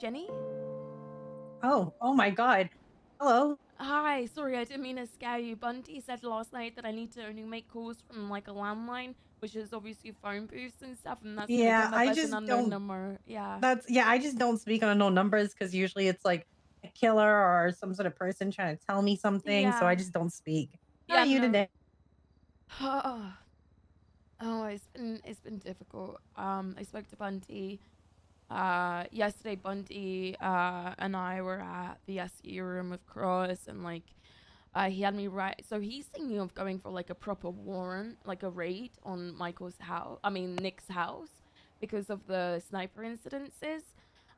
Jenny? Oh my God. Hello. Hi, sorry, I didn't mean to scare you. Bunty said last night that I need to only make calls from like a landline, which is obviously phone booths and stuff, and that's gonna Yeah, come up I as an just unknown don't. number. Yeah. I just don't speak on unknown numbers because usually it's like a killer or some sort of person trying to tell me something. So I Yeah. just don't speak. How are Yeah, you no. today? Oh, it's been difficult. I spoke to Bunty. Yesterday Bunty and I were at the SU room with Cross and like he had me write. So he's thinking of going for like a proper warrant, like a raid on Michael's house. I mean Nick's house, because of the sniper incidences.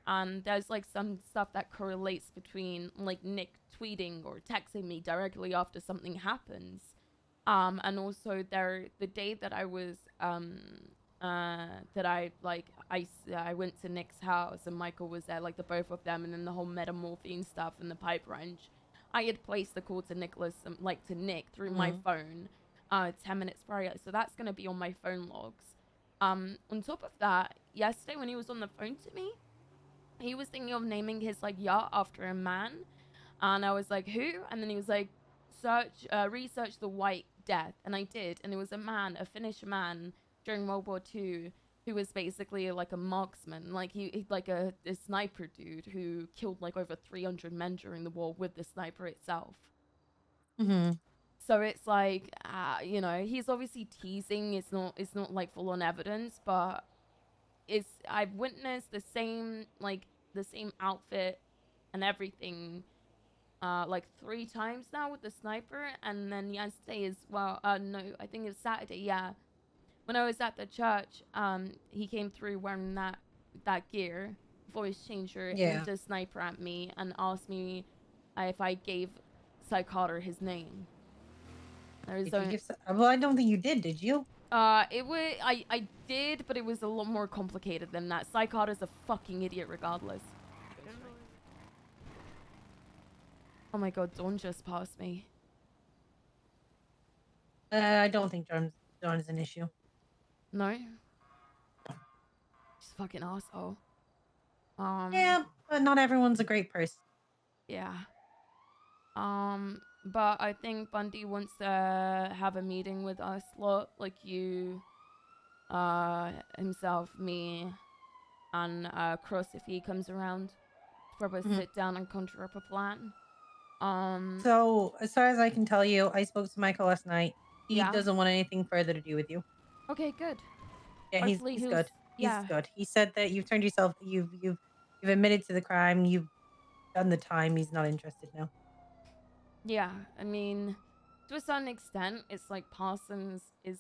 And there's like some stuff that correlates between like Nick tweeting or texting me directly after something happens. And also the day that I was that I went to Nick's house and Michael was there, like the both of them, and then the whole metamorphine stuff and the pipe wrench. I had placed the call to Nicholas, like to Nick, through my Mhm. phone, 10 minutes prior. So that's gonna be on my phone logs. On top of that, yesterday when he was on the phone to me, he was thinking of naming his like yacht after a man, and I was like, who? And then he was like, research the White Death, and I did, and it was a man, a Finnish man during World War II, who was basically like a marksman, like he like a sniper dude who killed like over 300 men during the war with the sniper itself. Mhm. So it's like, he's obviously teasing. It's not like full on evidence, but I've witnessed the same outfit and everything like 3 times now with the sniper, and then yesterday as well. No, I think it was Saturday. Yeah, when I was at the church, he came through wearing that gear, voice changer, Yeah. aimed a sniper at me, and asked me if I gave Psychotter his name. There's Did you a give? Well, I don't think you did. Did you? it was I did, but it was a lot more complicated than that. Psychotter's a fucking idiot, regardless. Oh my god, Dawn just passed me. I don't think John is an issue. No, she's a fucking asshole. Um, Yeah, but not everyone's a great person. yeah. But I think Bundy wants to have a meeting with us lot, like you, himself, me, and Cross if he comes around. Probably Mhm. sit down and conjure up a plan. Um, So, as far as I can tell you, I spoke to Michael last night. He yeah. doesn't want anything further to do with you. Okay, good. Yeah, Hopefully he's he'll. good. He's Yeah, good. He said that you've turned yourself. You've admitted to the crime. You've done the time. He's not interested now. yeah. I mean, to a certain extent, it's like Parsons is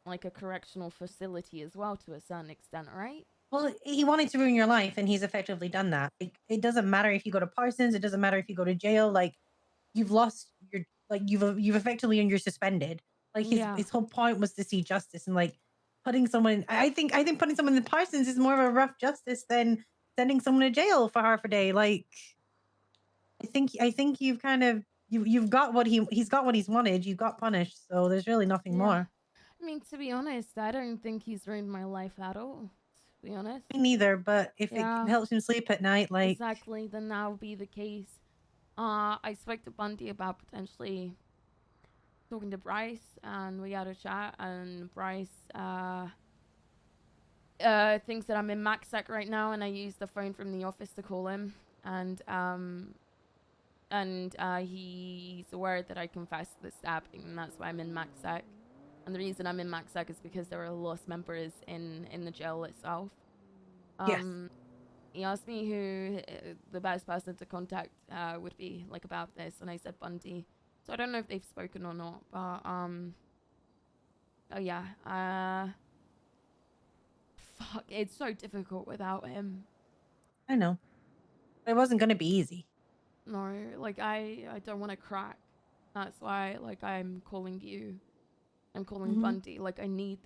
like a correctional facility as well, to a certain extent, right? Well, he wanted to ruin your life, and he's effectively done that. Like, it doesn't matter if you go to Parsons. It doesn't matter if you go to jail. Like, you've lost your. Like, you've effectively and you're suspended. Like, Yeah. his whole point was to see justice, and like putting someone. I think putting someone in Parsons is more of a rough justice than sending someone to jail for half a day. Like, I think you've kind of you've got what he's got what he's wanted. You got punished, so there's really nothing Yeah. more. I mean, to be honest, I don't think he's ruined my life at all. To be honest. Me neither, but if it Yeah, helps him sleep at night, like exactly. Then that would be the case. I spoke to Bundy about potentially talking to Bryce, and we had a chat. And Bryce thinks that I'm in MaxSec right now, and I use the phone from the office to call him. And he's aware that I confessed the stabbing, and that's why I'm in MaxSec. And the reason I'm in MaxSec is because there are lost members in the jail itself. yes. Um, he asked me who the best person to contact would be like about this, and I said Bundy. So I don't know if they've spoken or not, but oh yeah, fuck, it's so difficult without him. I know. It wasn't gonna be easy. No, like I don't want to crack. That's why like I'm calling you. I'm calling Mhm. Bundy. Like I need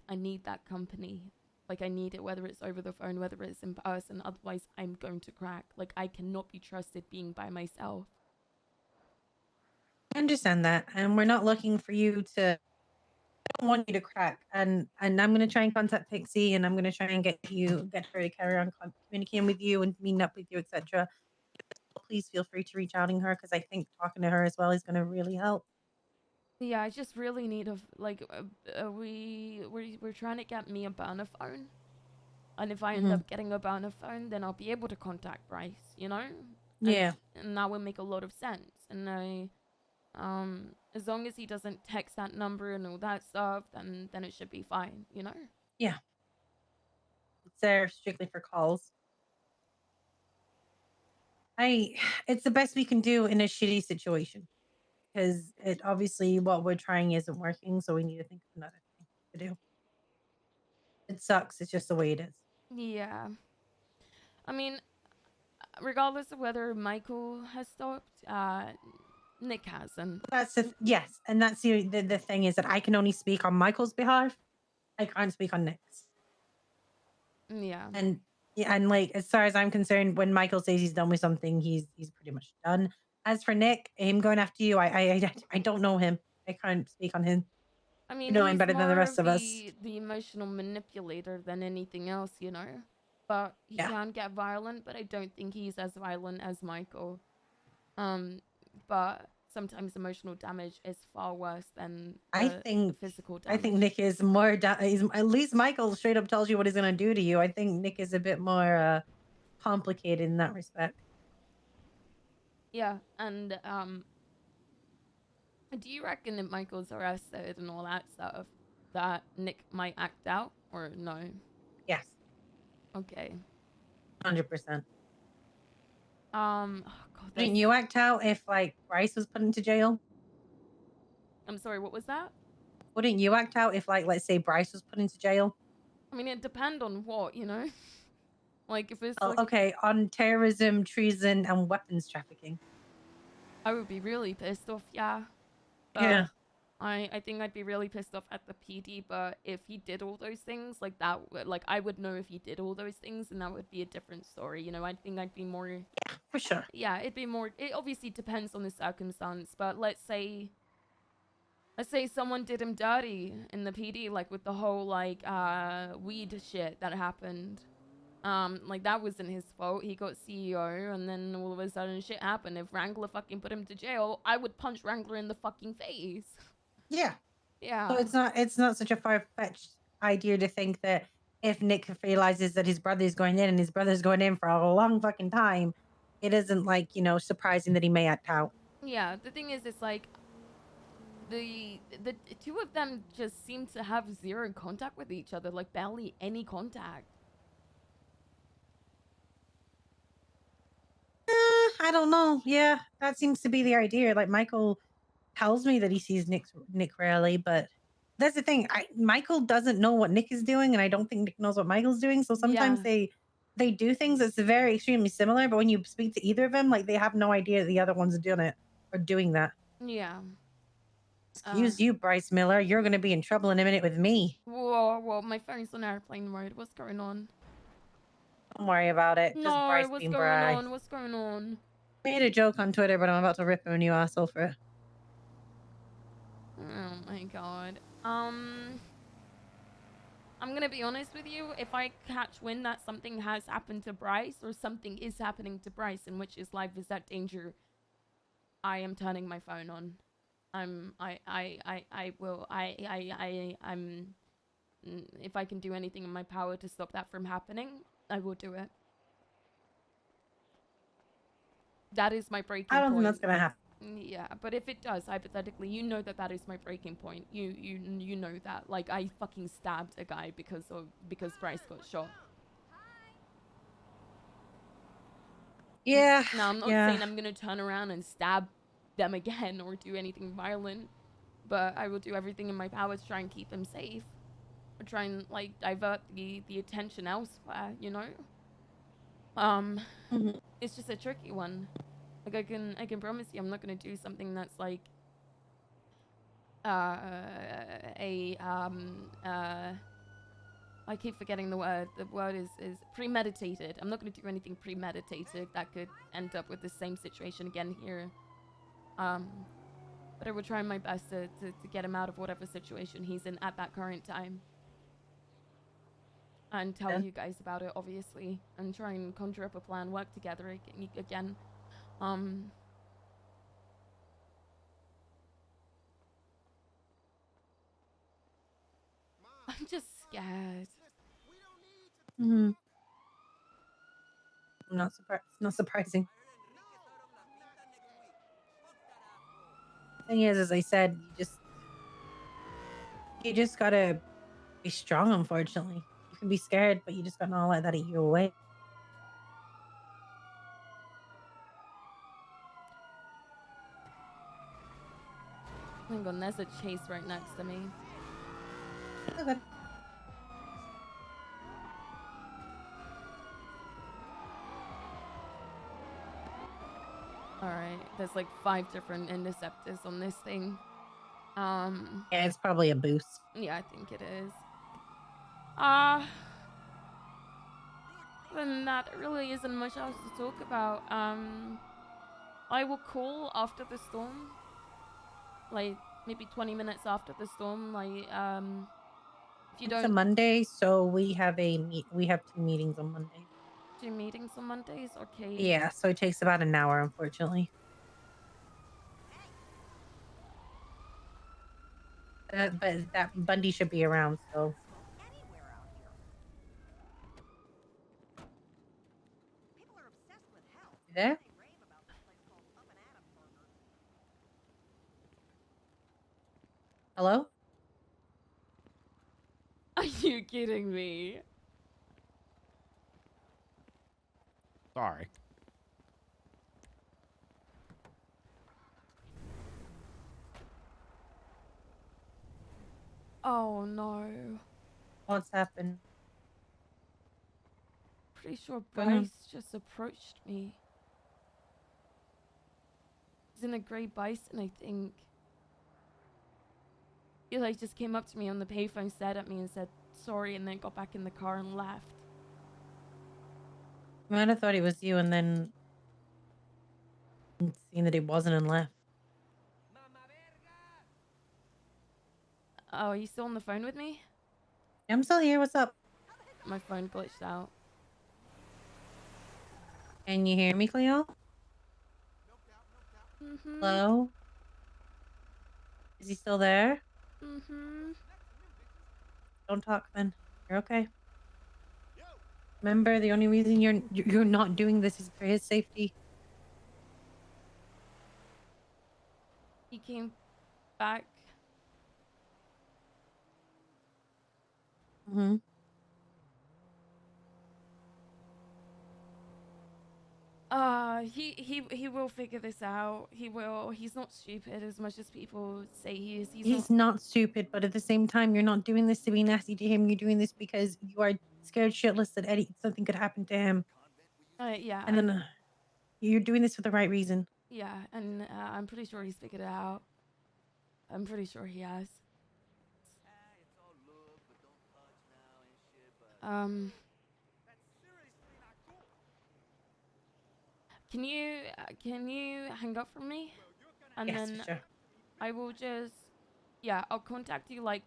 that company. Like I need it, whether it's over the phone, whether it's in person. Otherwise, I'm going to crack. Like I cannot be trusted being by myself. I understand that, and we're not looking for you to. don't want you to crack, and I'm gonna try and contact Pixie, and I'm gonna try and get her to carry on communicating with you and meeting up with you, etc. Please feel free to reach out to her because I think talking to her as well is gonna really help. Yeah, I just really need a like. We're trying to get me a burner phone, and if I end Hmm. up getting a burner phone, then I'll be able to contact Bryce. You know, Yeah, and that would make a lot of sense. And as long as he doesn't text that number and all that stuff, then it should be fine. You know. yeah, it's there strictly for calls. I it's the best we can do in a shitty situation because it obviously what we're trying isn't working, so we need to think of another thing to do. It sucks. It's just the way it is. Yeah. I mean, regardless of whether Michael has stopped, Nick hasn't. Yes, and that's the thing is that I can only speak on Michael's behalf. I can't speak on Nick's. Yeah. And yeah, and like as far as I'm concerned, when Michael says he's done with something, he's pretty much done. As for Nick, him going after you, I don't know him. I can't speak on him. I You mean, know him he's better than the more rest of of us. the emotional manipulator than anything else, you know. But he Yeah, can get violent, but I don't think he's as violent as Michael. Um, but sometimes emotional damage is far worse than I the think physical I think damage. Nick is more. He's, at least Michael straight up tells you what he's gonna do to you. I think Nick is a bit more complicated in that respect. Yeah, and do you reckon if Michael's arrested and all that stuff, that Nick might act out or no? Yes, Okay. 100%. Oh God, that's. Wouldn't you act out if like Bryce was put into jail? I'm sorry. What was that? Wouldn't you act out if like let's say Bryce was put into jail? I mean, it depend on what, you know. Like if it's Oh, like, okay, on terrorism, treason, and weapons trafficking. I would be really pissed off. Yeah, Yeah, but I think I'd be really pissed off at the PD. But if he did all those things, like that, like I would know if he did all those things, and that would be a different story. You know, I think I'd be more. for sure. Yeah, it'd be more. It obviously depends on the circumstance, but let's say someone did him dirty in the PD, like with the whole like weed shit that happened. Like that wasn't his fault. He got CEO, and then all of a sudden shit happened. If Wrangler fucking put him to jail, I would punch Wrangler in the fucking face. Yeah. So Yeah, it's not such a far fetched idea to think that if Nick realizes that his brother's going in and his brother's going in for a long fucking time, it isn't like surprising that he may act out. yeah. The thing is, it's like the two of them just seem to have zero contact with each other, like barely any contact. I don't know. Yeah, that seems to be the idea. Like Michael tells me that he sees Nick rarely, but that's the thing. Michael doesn't know what Nick is doing, and I don't think Nick knows what Michael's doing. So sometimes Yeah, they do things that's very extremely similar, but when you speak to either of them, like they have no idea the other one's doing it or doing that. yeah. Uh, Excuse you, Bryce Miller. You're going to be in trouble in a minute with me. whoa, my phone's on airplane mode. What's going on? Don't worry about it. Just No, Bryce what's being going Bryce. on? What's going on? Made a joke on Twitter, but I'm about to rip him a new asshole for it. Oh my god. I'm gonna be honest with you. If I catch wind that something has happened to Bryce or something is happening to Bryce in which his life is at danger, I am turning my phone on. I will. I'm. If I can do anything in my power to stop that from happening, I will do it. That is my I breaking don't think that's point. going to happen. Yeah, but if it does, hypothetically, you know that is my breaking point. You know that. Like I fucking stabbed a guy because Bryce got shot. Yeah, Now I'm not yeah. saying I'm gonna turn around and stab them again or do anything violent, but I will do everything in my power to try and keep them safe or try and like divert the attention elsewhere. You know. Um, Mhm. it's just a tricky one. Like I can promise you, I'm not gonna do something that's like a I keep forgetting the word. The word is premeditated. I'm not going to do anything premeditated that could end up with the same situation again here. Um, but I will try my best to get him out of whatever situation he's in at that current time. And tell you guys about it, obviously, and try and conjure up a plan, work together again. I'm just scared. Mm-hmm. I'm not surprised. It's not surprising. Thing is, as I said, you just gotta be strong. Unfortunately, you can be scared, but you just gotta not let that eat you away. Hang on, there's a chase right next to me. Okay. Alright, there's like 5 different interceptors on this thing. Yeah, it's probably a boost. Yeah, I think it is. Than that, there really isn't much else to talk about. I will call after the storm. Like, maybe 20 minutes after the storm. Like, if you It's a don't Monday, so we have 2 meetings on Monday. do meetings on Mondays, okay. Yeah, so it takes about an hour, unfortunately. But that Bundy should be around, so. You there? Hello? Are you kidding me? Sorry. Oh no. What's happened? Pretty sure Going on? Bryce just approached me. He's in a grey bison, I think. He like just came up to me on the payphone, stared at me and said sorry, and then got back in the car and left. I might have thought it was you and then seen that it wasn't and left. Oh, are you still on the phone with me? I'm still here. What's up? My phone glitched out. Can you hear me, Cleo? Mm-hmm. Hello? Is he still there? Mm-hmm. Don't talk then. You're okay. Remember, the only reason you're not doing this is for his safety. He came back. Mm-hmm. He will figure this out. He will. He's not stupid as much as people say he is. He's not stupid, but at the same time, you're not doing this to be nasty to him. You're doing this because you are scared shitless that something could happen to him. Yeah. And then you're doing this for the right reason. Yeah, and I'm pretty sure he's figured it out. I'm pretty sure he has. Can you hang up from me? And Yes, then for sure. I will just, yeah, I'll contact you like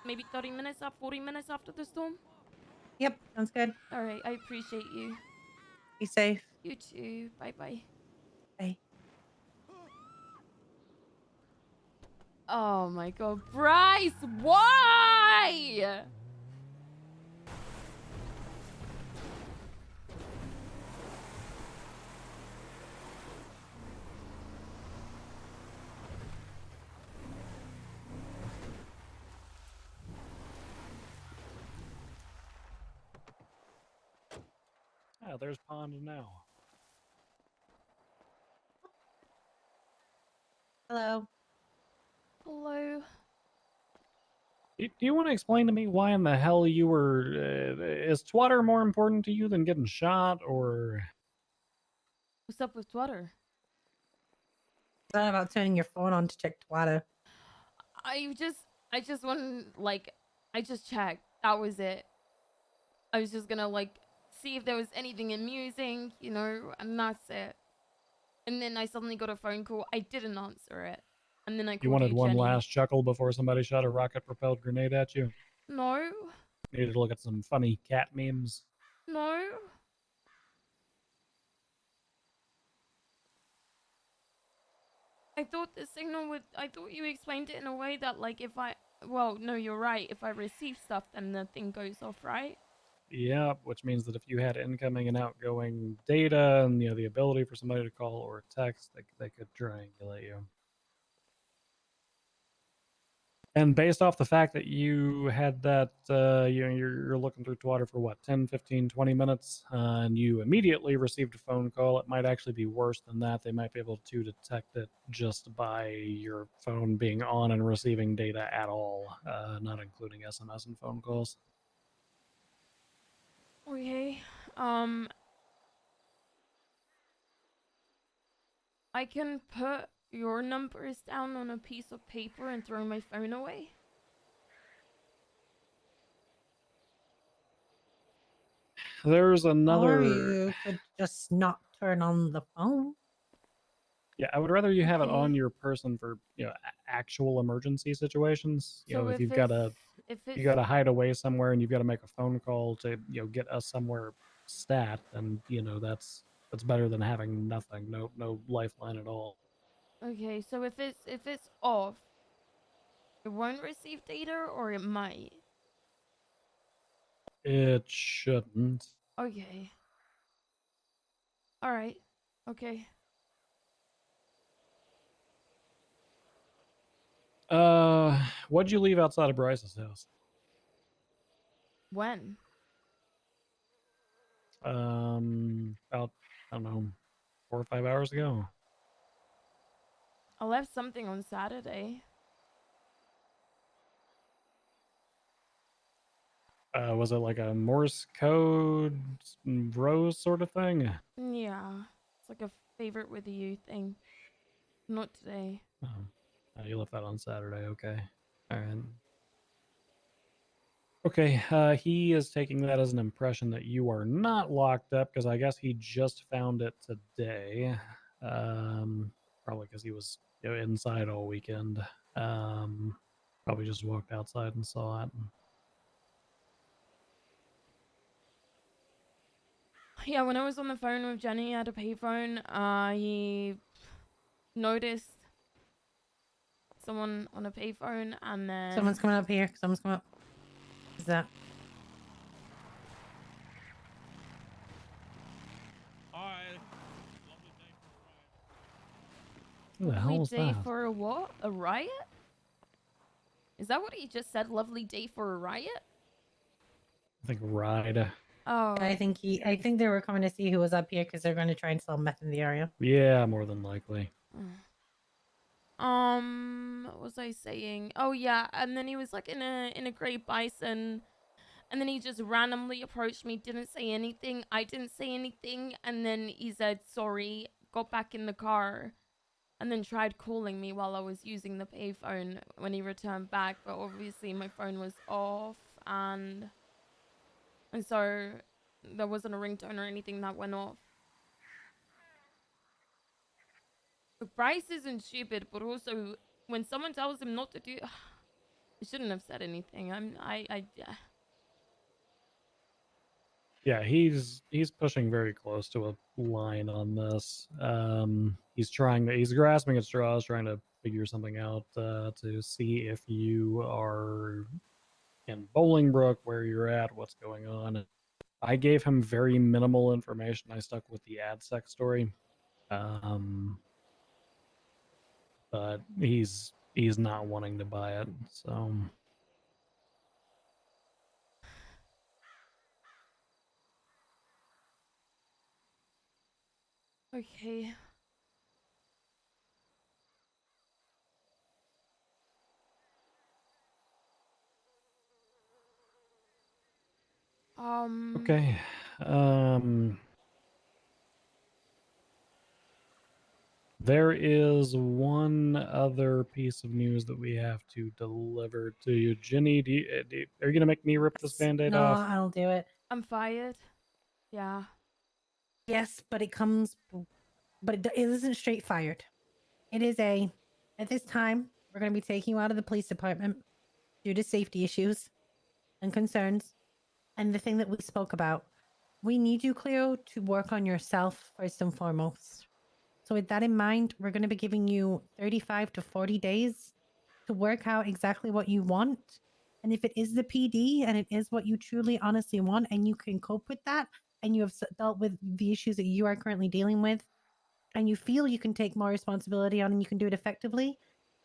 maybe 30 minutes up, 40 minutes after the storm. Yep, sounds good. All right, I appreciate you. Be safe. You too. Bye-bye. Bye. Oh my god, Bryce, why? Oh, there's Pond now. Hello. Hello. Do you want to explain to me why in the hell you were... is Twitter more important to you than getting shot, or... What's up with Twitter? It's not about turning your phone on to check Twitter. I just want like, I just checked. That was it. I was just gonna like see if there was anything amusing, and that's it. And then I suddenly got a phone call. I didn't answer it. And then I You called wanted you one Jenny. last chuckle before somebody shot a rocket-propelled grenade at you? No. Needed to look at some funny cat memes. No. I thought the signal would. I thought you explained it in a way that, like, if I. Well, no, you're right. If I receive stuff, then the thing goes off, right? Yeah, which means that if you had incoming and outgoing data and the ability for somebody to call or text, they could triangulate you. And based off the fact that you had that, you're looking through Twitter for what, 10, 15, 20 minutes, and you immediately received a phone call, it might actually be worse than that. They might be able to detect it just by your phone being on and receiving data at all, not including SMS and phone calls. Okay. I can put your numbers down on a piece of paper and throw my phone away. There's Or another. you could just not turn on the phone. Yeah, I would rather you have it Okay. on your person for actual emergency situations. So If if you've got to it's you got to hide away somewhere and you've got to make a phone call to get us somewhere stat, then that's better than having nothing, no lifeline at all. okay, so if it's off, it won't receive data, or it might. It shouldn't. Okay. All right. Okay. What'd you leave outside of Bryce's house? When? About, I don't know, 4 or 5 hours ago. I left something on Saturday. Was it like a Morse code rose sort of thing? Yeah. It's like a favorite with you thing. Not today. Oh, you left that on Saturday. Okay. All right. Okay. He is taking that as an impression that you are not locked up because I guess he just found it today. Probably because he was inside all weekend. Probably just walked outside and saw it. Yeah, when I was on the phone with Jenny at a payphone, he noticed someone on a payphone, and then Someone's coming up here. Someone's coming up. Is that? Who the hell lovely was day that? for a what? A riot? Is that what he just said? Lovely day for a riot? I think ride. Oh. I think they were coming to see who was up here because they're going to try and sell meth in the area. Yeah, more than likely. What was I saying? Oh yeah, and then he was like in a gray bison, and then he just randomly approached me, didn't say anything. I didn't say anything, and then he said sorry, got back in the car, and then tried calling me while I was using the payphone when he returned back, but obviously my phone was off, and so there wasn't a ringtone or anything that went off. But Bryce isn't stupid, but also when someone tells him not to do, I shouldn't have said anything. Yeah, he's pushing very close to a line on this. He's grasping at straws, trying to figure something out to see if you are in Bolingbrook, where you're at, what's going on. I gave him very minimal information. I stuck with the AdSec story, but he's not wanting to buy it. So Okay. okay. There is one other piece of news that we have to deliver to you. Jenny, are you going to make me rip this Band-Aid No, off? I'll do it. I'm fired. Yeah. Yes, but it isn't straight fired. It is a At this time, we're going to be taking you out of the police department due to safety issues and concerns. And the thing that we spoke about, we need you, Cleo, to work on yourself first and foremost. So, with that in mind, we're going to be giving you 35 to 40 days to work out exactly what you want. And if it is the PD and it is what you truly honestly want, and you can cope with that, and you have dealt with the issues that you are currently dealing with, and you feel you can take more responsibility on and you can do it effectively,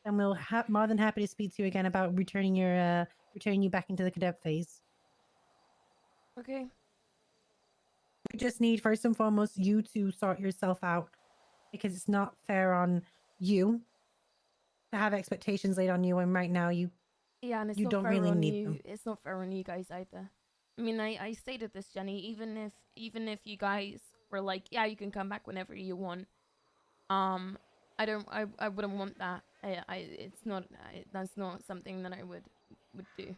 then we'll more than happy to speak to you again about returning you back into the cadet phase. Okay. We just need first and foremost you to sort yourself out, because it's not fair on you to have expectations laid on you, and right now you Yeah, and it's you not don't fair really on need you. them. It's not fair on you guys either. I mean, I stated this, Jenny. Even if you guys were like, yeah, you can come back whenever you want. I wouldn't want that. It's not. That's not something that I would do.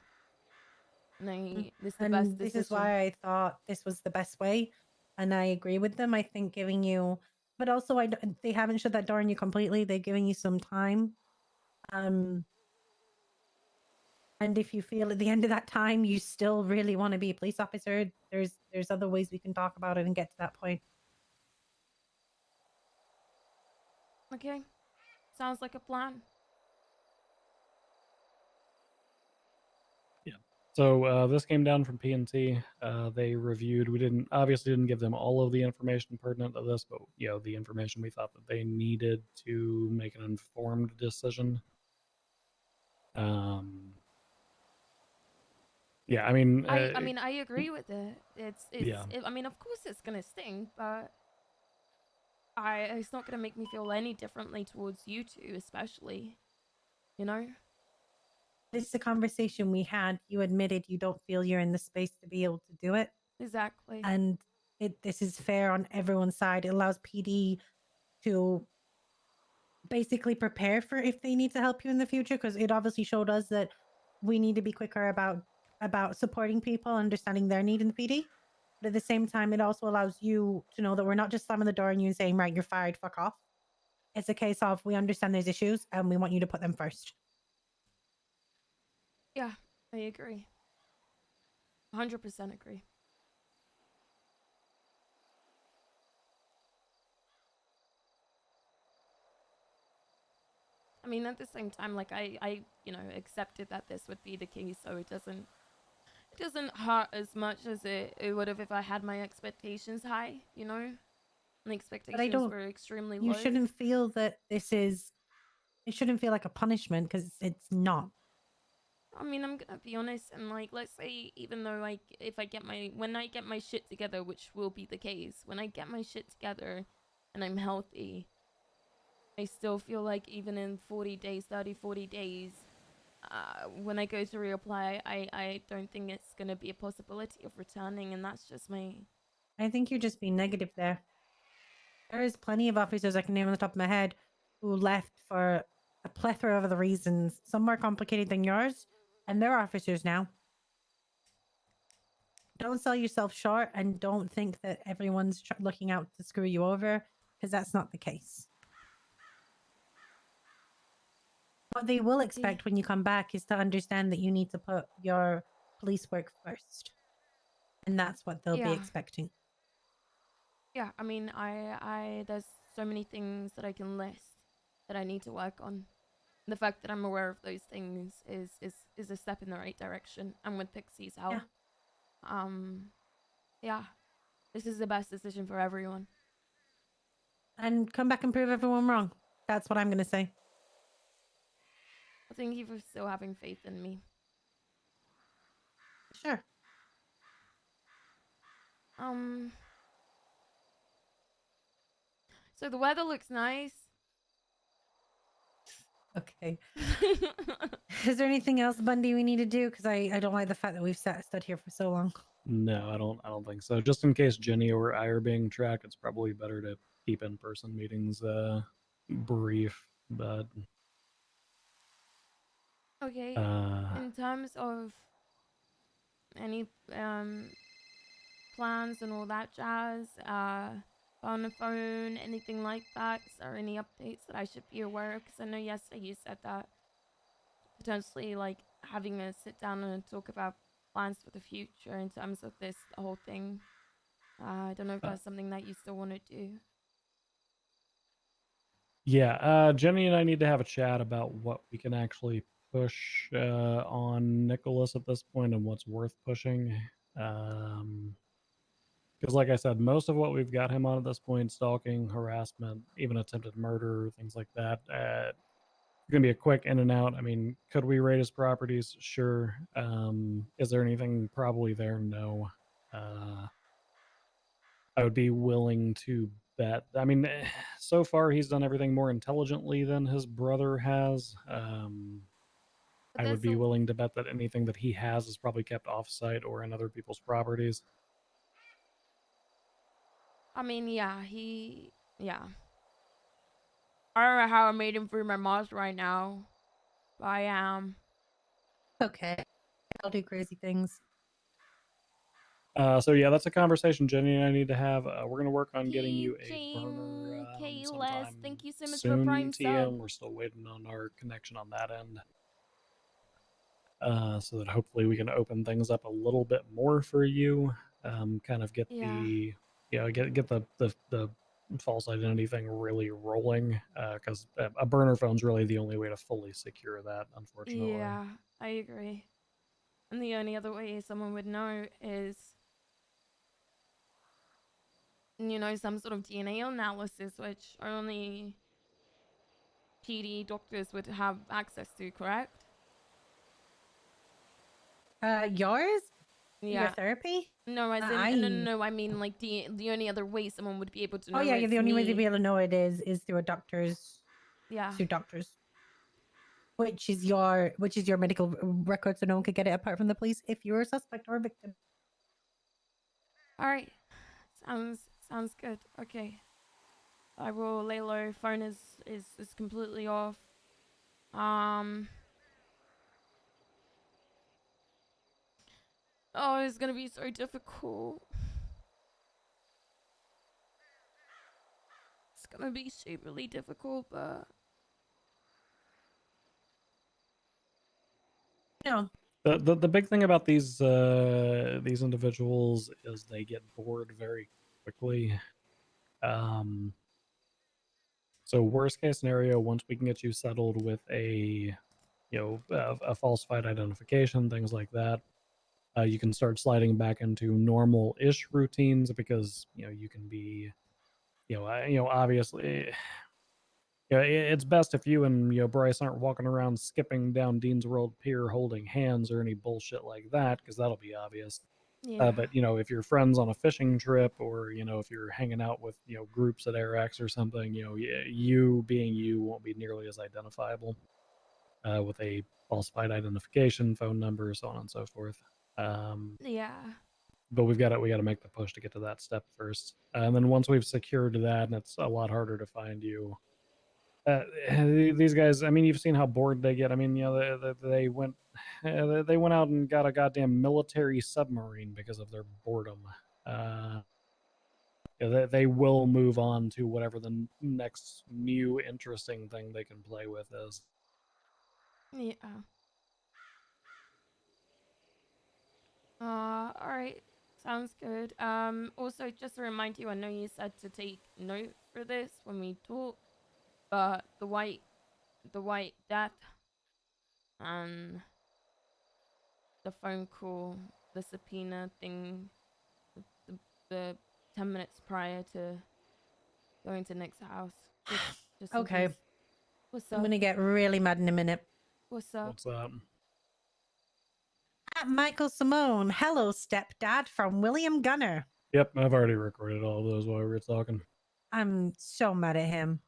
And this is the best And this is decision. why I thought this was the best way, and I agree with them. I think giving you, but also they haven't shut that door on you completely. They're giving you some time. And if you feel at the end of that time you still really want to be a police officer, there's other ways we can talk about it and get to that point. Okay, sounds like a plan. So this came down from PNT. They reviewed. We obviously didn't give them all of the information pertinent to this, but the information we thought that they needed to make an informed decision. Yeah, I mean, I agree with it. Yeah. I mean, of course it's gonna sting, but it's not gonna make me feel any differently towards you two, especially. You know. This is a conversation we had. You admitted you don't feel you're in the space to be able to do it. Exactly. And this is fair on everyone's side. It allows PD to basically prepare for if they need to help you in the future, because it obviously showed us that we need to be quicker about supporting people, understanding their need in the PD. But at the same time, it also allows you to know that we're not just slamming the door on you and saying, right, you're fired, fuck off. It's a case of we understand there's issues and we want you to put them first. Yeah, I agree. 100% agree. I mean, at the same time, like I accepted that this would be the case, so it doesn't hurt as much as it would have if I had my expectations high, And the expectations were extremely low. You shouldn't feel that it shouldn't feel like a punishment, because it's not. I mean, I'm gonna be honest, and like, let's say, even though like, when I get my shit together, which will be the case, when I get my shit together, and I'm healthy, I still feel like even in 40 days, 30, 40 days, when I go to reapply, I don't think it's gonna be a possibility of returning, and that's just me. I think you're just being negative there. There is plenty of officers I can name on the top of my head who left for a plethora of other reasons, some more complicated than yours, and they're officers now. Don't sell yourself short, and don't think that everyone's looking out to screw you over, because that's not the case. What they will expect when you come back is to understand that you need to put your police work first. And that's what they'll be expecting. Yeah, I mean, there's so many things that I can list that I need to work on. The fact that I'm aware of those things is a step in the right direction. And with Pixie's help, yeah, this is the best decision for everyone. And come back and prove everyone wrong. That's what I'm going to say. Well, thank you for still having faith in me. Sure. So the weather looks nice. Okay. Is there anything else, Bundy, we need to do? Because I don't like the fact that we've stood here for so long. No, I don't think so. Just in case Jenny or I are being tracked, it's probably better to keep in-person meetings brief, but okay. In terms of any plans and all that jazz, on the phone, anything like that? Is there any updates that I should be aware of? Because I know yesterday you said that potentially like having a sit down and talk about plans for the future in terms of this whole thing. I don't know if that's something that you still want to do. Yeah, Jenny and I need to have a chat about what we can actually push on Nicholas at this point and what's worth pushing. Because, like I said, most of what we've got him on at this point, stalking, harassment, even attempted murder, things like that, going to be a quick in and out. I mean, could we raid his properties? Sure. Is there anything probably there? No. I would be willing to bet. I mean, so far he's done everything more intelligently than his brother has. I would be willing to bet that anything that he has is probably kept off-site or in other people's properties. I mean, yeah. I don't know how I made him through my mods right now, but I am. Okay. I'll do crazy things. So yeah, that's a conversation Jenny and I need to have. We're gonna work on getting you a burner sometime thank you so much soon, for Prime TM. sub. We're still waiting on our connection on that end. So that hopefully we can open things up a little bit more for you. Kind of get the get the false identity thing really rolling. Because a burner phone's really the only way to fully secure that, unfortunately. Yeah, I agree. And the only other way someone would know is, you know, some sort of DNA analysis, which only PD doctors would have access to, correct? Yours? Yeah. Your therapy? No, as in, no, I mean like the only other way someone would be able to know. Oh yeah, it's the only way to me. be able to know it is through a doctor's. Yeah. Through doctors. Which is your medical record, so no one could get it apart from the police if you're a suspect or a victim. All right, sounds good. Okay, I will lay low. Phone is completely off. Oh, it's gonna be so difficult. It's gonna be superly difficult, but no. The big thing about these individuals is they get bored very quickly. So worst case scenario, once we can get you settled with a a falsified identification, things like that, you can start sliding back into normal-ish routines because you can be obviously it's best if you and Bryce aren't walking around skipping down Dean's World Pier holding hands or any bullshit like that, because that'll be obvious. yeah. But if you're friends on a fishing trip, or if you're hanging out with groups at AirX or something, you being you won't be nearly as identifiable with a falsified identification, phone number, so on and so forth. Yeah. But we got to make the push to get to that step first, and then once we've secured that, and it's a lot harder to find you. These guys, I mean, you've seen how bored they get. I mean, they went out and got a goddamn military submarine because of their boredom. They will move on to whatever the next new interesting thing they can play with is. Yeah. All right. Sounds good. Also, just to remind you, I know you said to take note for this when we talk, but the white death and the phone call, the subpoena thing, the 10 minutes prior to going to Nick's house. Just okay. What's up? I'm gonna get really mad in a minute. What's up? What's up? Michael Simone. Hello, stepdad from William Gunner. Yep, I've already recorded all of those while we were talking. I'm so mad at him.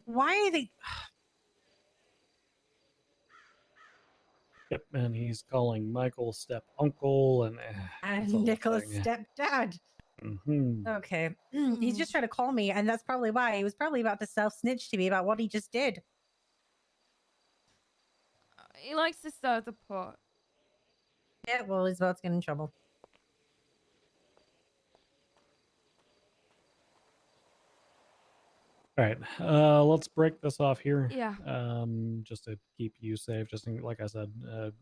Why are they? Yep, and he's calling Michael step uncle and Nicholas stepdad. Mm-hmm. Okay. He's just trying to call me, and that's probably why. He was probably about to self-snitch to me about what he just did. He likes to stir the pot. Yeah, well, he's about to get in trouble. All right, let's break this off here. Yeah. Just to keep you safe. Just like I said,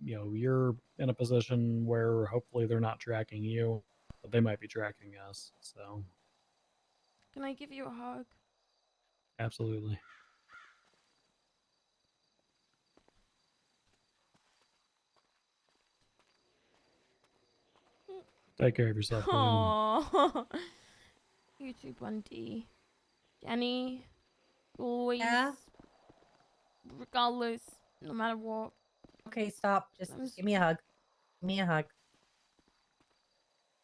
you're in a position where hopefully they're not tracking you, but they might be tracking us. So, Can I give you a hug? absolutely. Take care of yourself, Cleo. Aww. You too, Bunty. Jenny, always, Yeah? regardless, no matter what. Okay, stop. Just give me a hug. Give me a hug.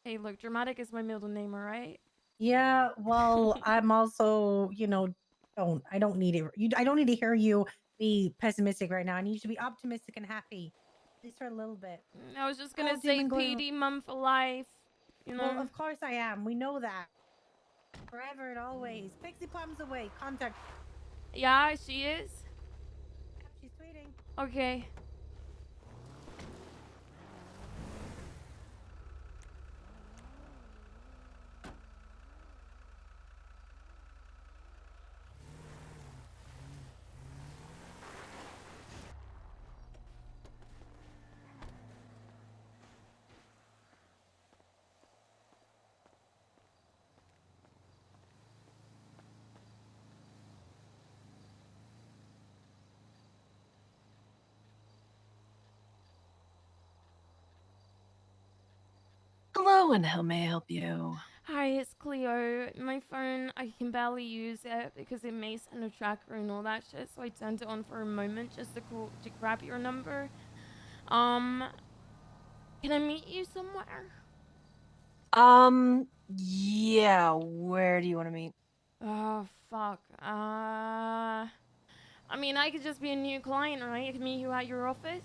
Hey, look, dramatic is my middle name, alright? Yeah, well, I'm also, I don't need it. I don't need to hear you be pessimistic right now. I need you to be optimistic and happy, at least for a little bit. I was just How gonna have you say been going? PD mum for life. You know? Well, of course I am. We know that. Forever and always. Pixie Plum's away. Contact. Yeah, she is. She's tweeting. Okay. Hello, and how may I help you? Hi, it's Cleo. My phone, I can barely use it because it may send a tracker and all that shit, so I turned it on for a moment just to grab your number. Can I meet you somewhere? Yeah, where do you want to meet? Oh, fuck. I mean, I could just be a new client, right? I can meet you at your office.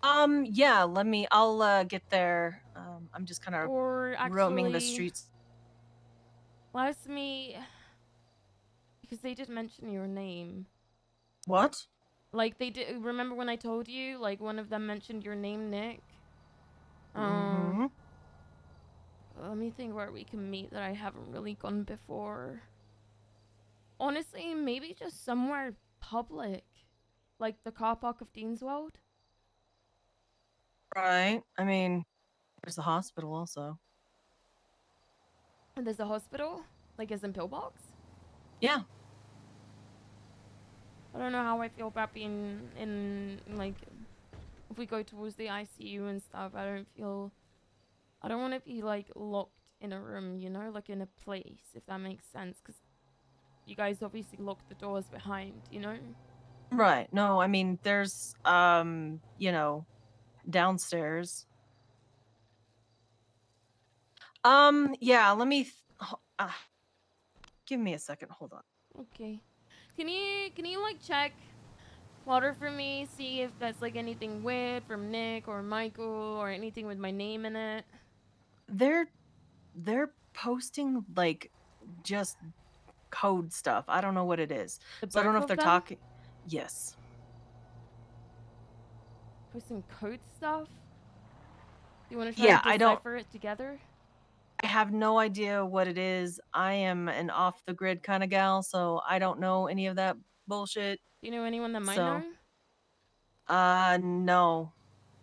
Yeah, I'll get there. I'm just kind of Or roaming the actually, streets. let's meet, because they did mention your name. What? Like, they did, remember when I told you? Like, one of them mentioned your name, Nick? Mm-hmm. Let me think where we can meet that I haven't really gone before. Honestly, maybe just somewhere public. Like the car park of Deanswald. Right. I mean, there's the hospital also. And there's a hospital? Like as in Pillbox? Yeah. I don't know how I feel about being in, like, if we go towards the ICU and stuff, I don't want to be, like, locked in a room, you know? Like in a place, if that makes sense. Because you guys obviously lock the doors behind, you know? Right. No, I mean, there's, downstairs. Yeah, give me a second. Hold on. Okay. Can you like check water for me? See if that's like anything weird from Nick or Michael or anything with my name in it. They're posting like just code stuff. I don't know what it is. The So I don't both know if of they're them talking. Yes. posting code stuff. You want to try Yeah, to decipher it together? I have no idea what it is. I am an off the grid kind of gal, so I don't know any of that bullshit. Do you know anyone that might So, know? no.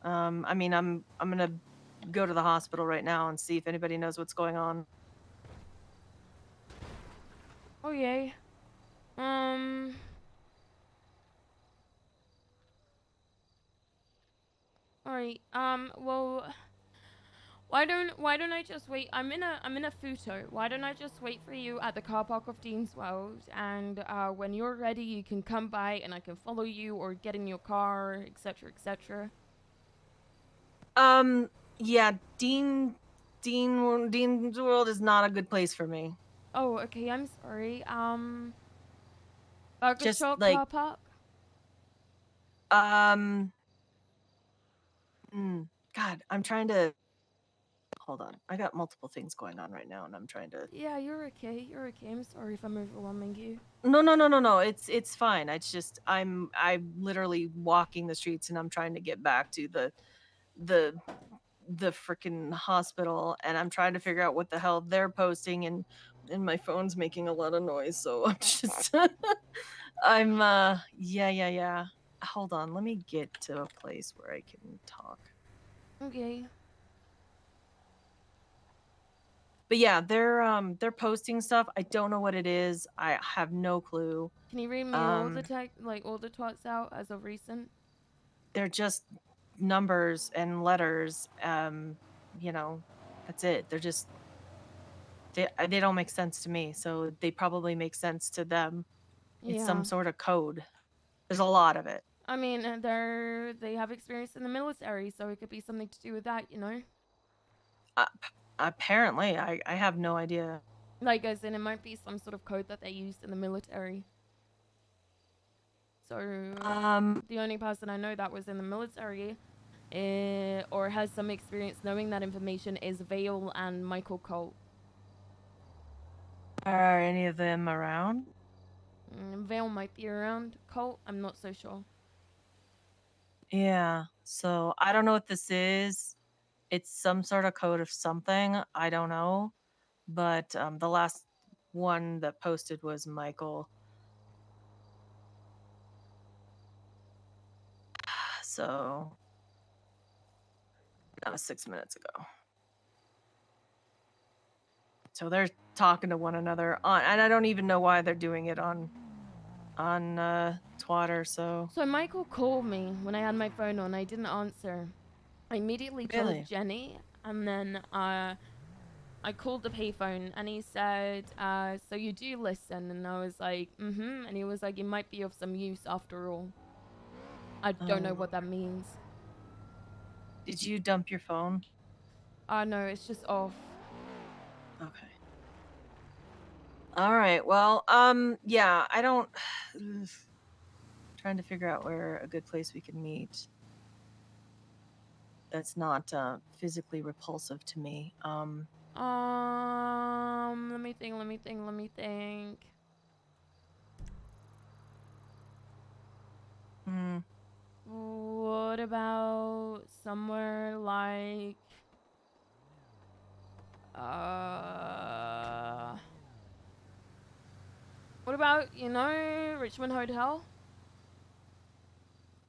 I mean, I'm gonna go to the hospital right now and see if anybody knows what's going on. Oh yay. All right. Well, why don't I just wait? I'm in a Futo. Why don't I just wait for you at the car park of Deanswald, and when you're ready, you can come by and I can follow you or get in your car, etc., etc. Yeah, Dean's World is not a good place for me. Oh, okay. I'm sorry. Burger Just Shop like, car park. God, I'm trying to. Hold on. I got multiple things going on right now, and I'm trying to. Yeah, you're okay. You're okay. I'm sorry if I'm overwhelming you. No. It's fine. It's just I'm literally walking the streets, and I'm trying to get back to the freaking hospital, and I'm trying to figure out what the hell they're posting, and my phone's making a lot of noise, so I'm just I'm yeah. Hold on, let me get to a place where I can talk. Okay. But yeah, they're posting stuff. I don't know what it is. I have no clue. Can you read me all the all the tweets out as of recent? They're just numbers and letters. You know, that's it. They're just they don't make sense to me. So they probably make sense to them. It's some Yeah. sort of code. There's a lot of it. I mean, they have experience in the military, so it could be something to do with that, you know? Apparently, I have no idea. Like, as in, it might be some sort of code that they used in the military. So, the only person I know that was in the military or has some experience knowing that information is Vale and Michael Colt. Are any of them around? Vale might be around. Colt, I'm not so sure. Yeah. So I don't know what this is. It's some sort of code of something. I don't know. But the last one that posted was Michael. So that was 6 minutes ago. So they're talking to one another on, and I don't even know why they're doing it on Twitter. So Michael called me when I had my phone on. I didn't answer. I immediately Really? told Jenny, and then I called the payphone, and he said, "So you do listen?" And I was like, "Mm-hmm." And he was like, "It might be of some use after all." I don't know what that means. Did you dump your phone? No, it's just off. Okay. All right. Well, yeah, I don't trying to figure out where a good place we can meet. That's not physically repulsive to me. Let me think. What about somewhere like what about, Richmond Hotel?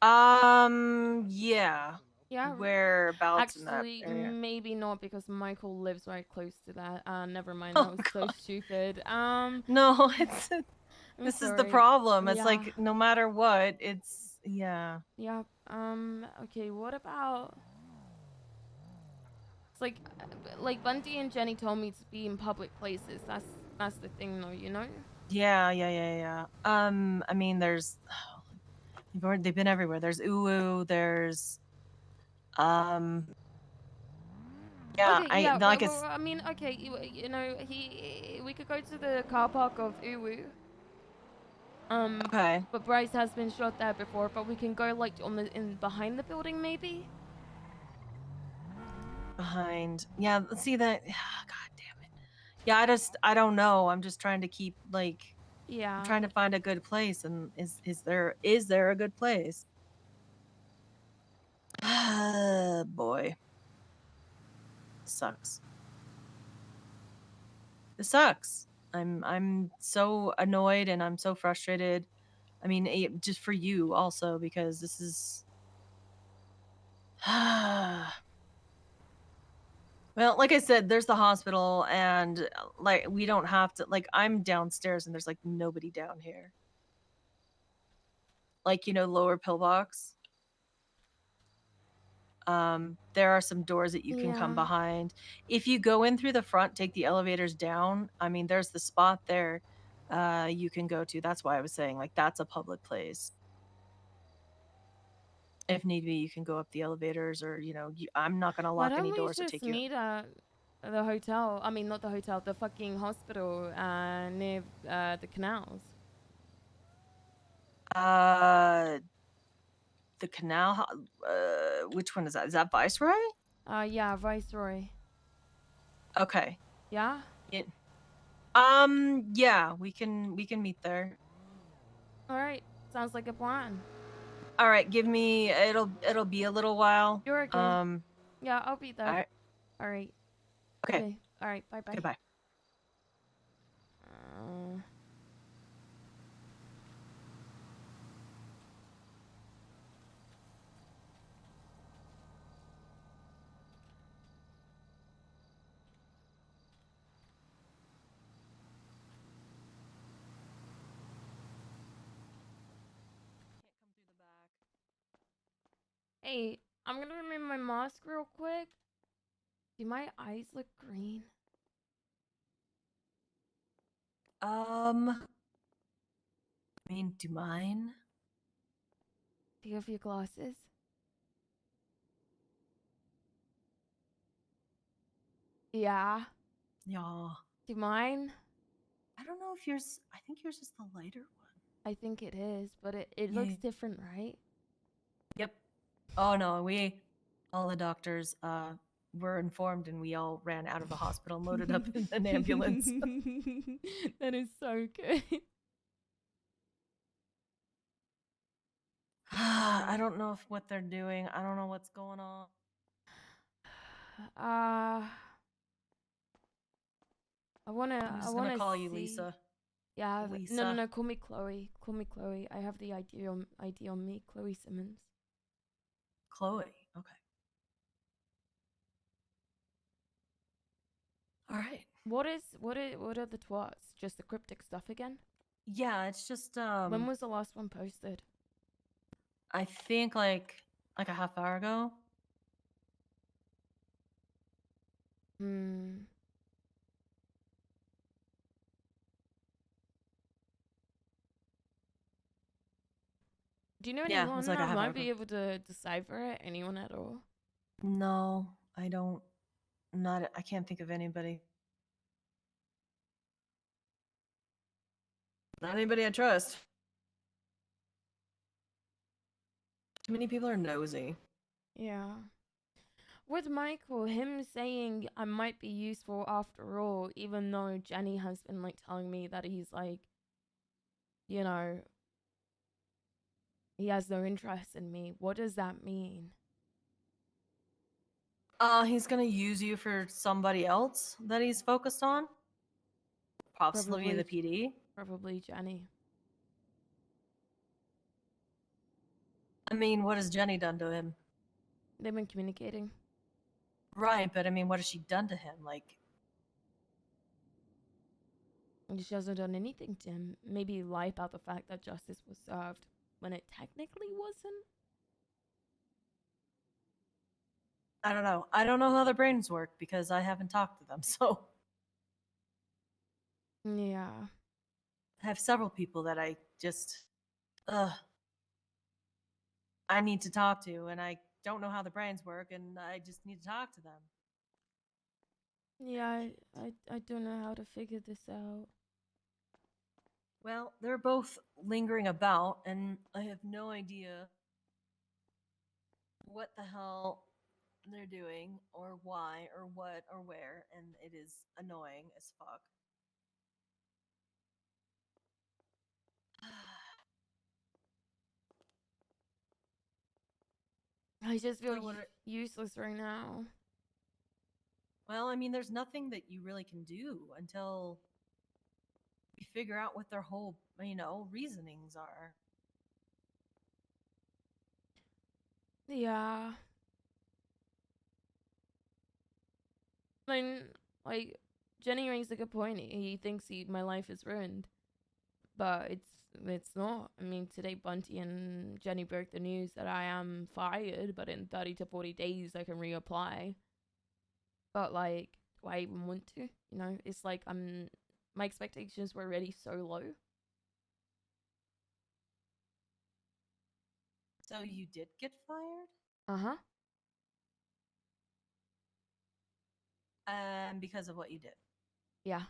Yeah. Yeah. Whereabouts in that Actually, area? maybe not, because Michael lives right close to that. Never mind. Oh, That was so stupid. No, it's this is the sorry. problem. It's Yeah. like no matter what, it's yeah. Yeah. Okay. What about? It's like Bunty and Jenny told me to be in public places. That's the thing, though. You know. Yeah. I mean, they've been everywhere. There's Uwu. There's yeah. Okay, yeah. Like Well, I mean, okay. We could go to the car park of Uwu. Okay. But Bryce has been shot there before. But we can go like behind the building, maybe. Behind. Yeah. See that? God damn it. Yeah. I don't know. I'm just trying to keep like. Yeah. I'm trying to find a good place, and is there a good place? Boy, sucks. This sucks. I'm so annoyed and I'm so frustrated. I mean, just for you also, because this is. Well, like I said, there's the hospital, and like we don't have to. Like I'm downstairs, and there's like nobody down here. Like lower pillbox. There are some doors that you can come behind. If you go in through the front, take the elevators down. I mean, there's the spot there you can go to. That's why I was saying, like, that's a public place. If need be, you can go up the elevators, or I'm not gonna lock any doors to take you. Meet at the hotel? I mean, not the hotel, the fucking hospital near the canals. The canal. Which one is that? Is that Viceroy? Yeah, Viceroy. Okay. Yeah. Yeah, we can meet there. All right. Sounds like a plan. All right, give me it'll be a little while. You're okay. Yeah, I'll be there. All right. All right. Okay. All right. Bye bye. Goodbye. Hey, I'm gonna remove my mask real quick. Do my eyes look green? I mean, do mine? Do you have your glasses? Yeah. Yeah. Do mine? I don't know if yours. I think yours is the lighter one. I think it is, but it Yeah. looks different, right? Yep. Oh no, all the doctors, were informed, and we all ran out of the hospital, loaded up in an ambulance. That is so good. I don't know what they're doing. I don't know what's going on. I wanna. I'm I just wanna gonna call you see. Lisa. Yeah. Lisa. No. Call me Chloe. Call me Chloe. I have the ID on me. Chloe Simmons. Chloe. Okay. All right. What are the twats? Just the cryptic stuff again? Yeah, it's just When was the last one posted? I think like a half hour ago. Hmm. Do you know Yeah, it anyone was like a that half hour might be ago. able to decipher it? Anyone at all? No, I don't. I can't think of anybody. Not anybody I trust. Too many people are nosy. Yeah. With Michael, him saying I might be useful after all, even though Jenny has been like telling me that he's like, you know, he has no interest in me. What does that mean? He's gonna use you for somebody else that he's focused on. Possibly the PD. Probably Jenny. I mean, what has Jenny done to him? They've been communicating. Right, but I mean, what has she done to him? Like, And she hasn't done anything to him. Maybe lie about the fact that justice was served when it technically wasn't. I don't know. I don't know how their brains work because I haven't talked to them. So Yeah. I have several people that I just, I need to talk to, and I don't know how the brains work, and I just need to talk to them. Yeah, I don't know how to figure this out. Well, they're both lingering about, and I have no idea what the hell they're doing, or why, or what, or where, and it is annoying as fuck. I just feel So what are- useless right now. Well, I mean, there's nothing that you really can do until we figure out what their whole, reasonings are. Yeah. I mean, like, Jenny makes a good point. He thinks my life is ruined, but it's not. I mean, today Bunty and Jenny broke the news that I am fired, but in 30 to 40 days I can reapply. But like, do I even want to? You know, it's like my expectations were already so low. So you did get fired? Uh-huh. Because of what you did. Yeah.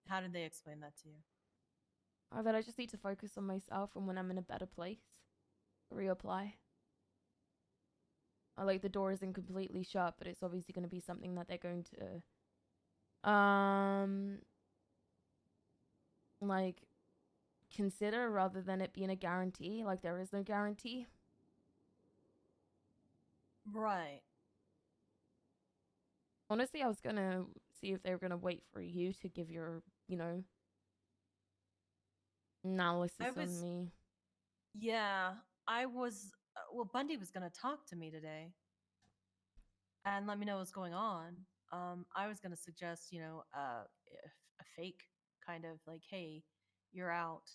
How did they explain that to you? That I just need to focus on myself, and when I'm in a better place, reapply. like the door isn't completely shut, but it's obviously going to be something that they're going to like consider rather than it being a guarantee. Like there is no guarantee. Right. Honestly, I was gonna see if they were gonna wait for you to give your, analysis on me. Yeah, I was. Well, Bundy was going to talk to me today and let me know what's going on. I was going to suggest, a fake kind of like, hey, you're out,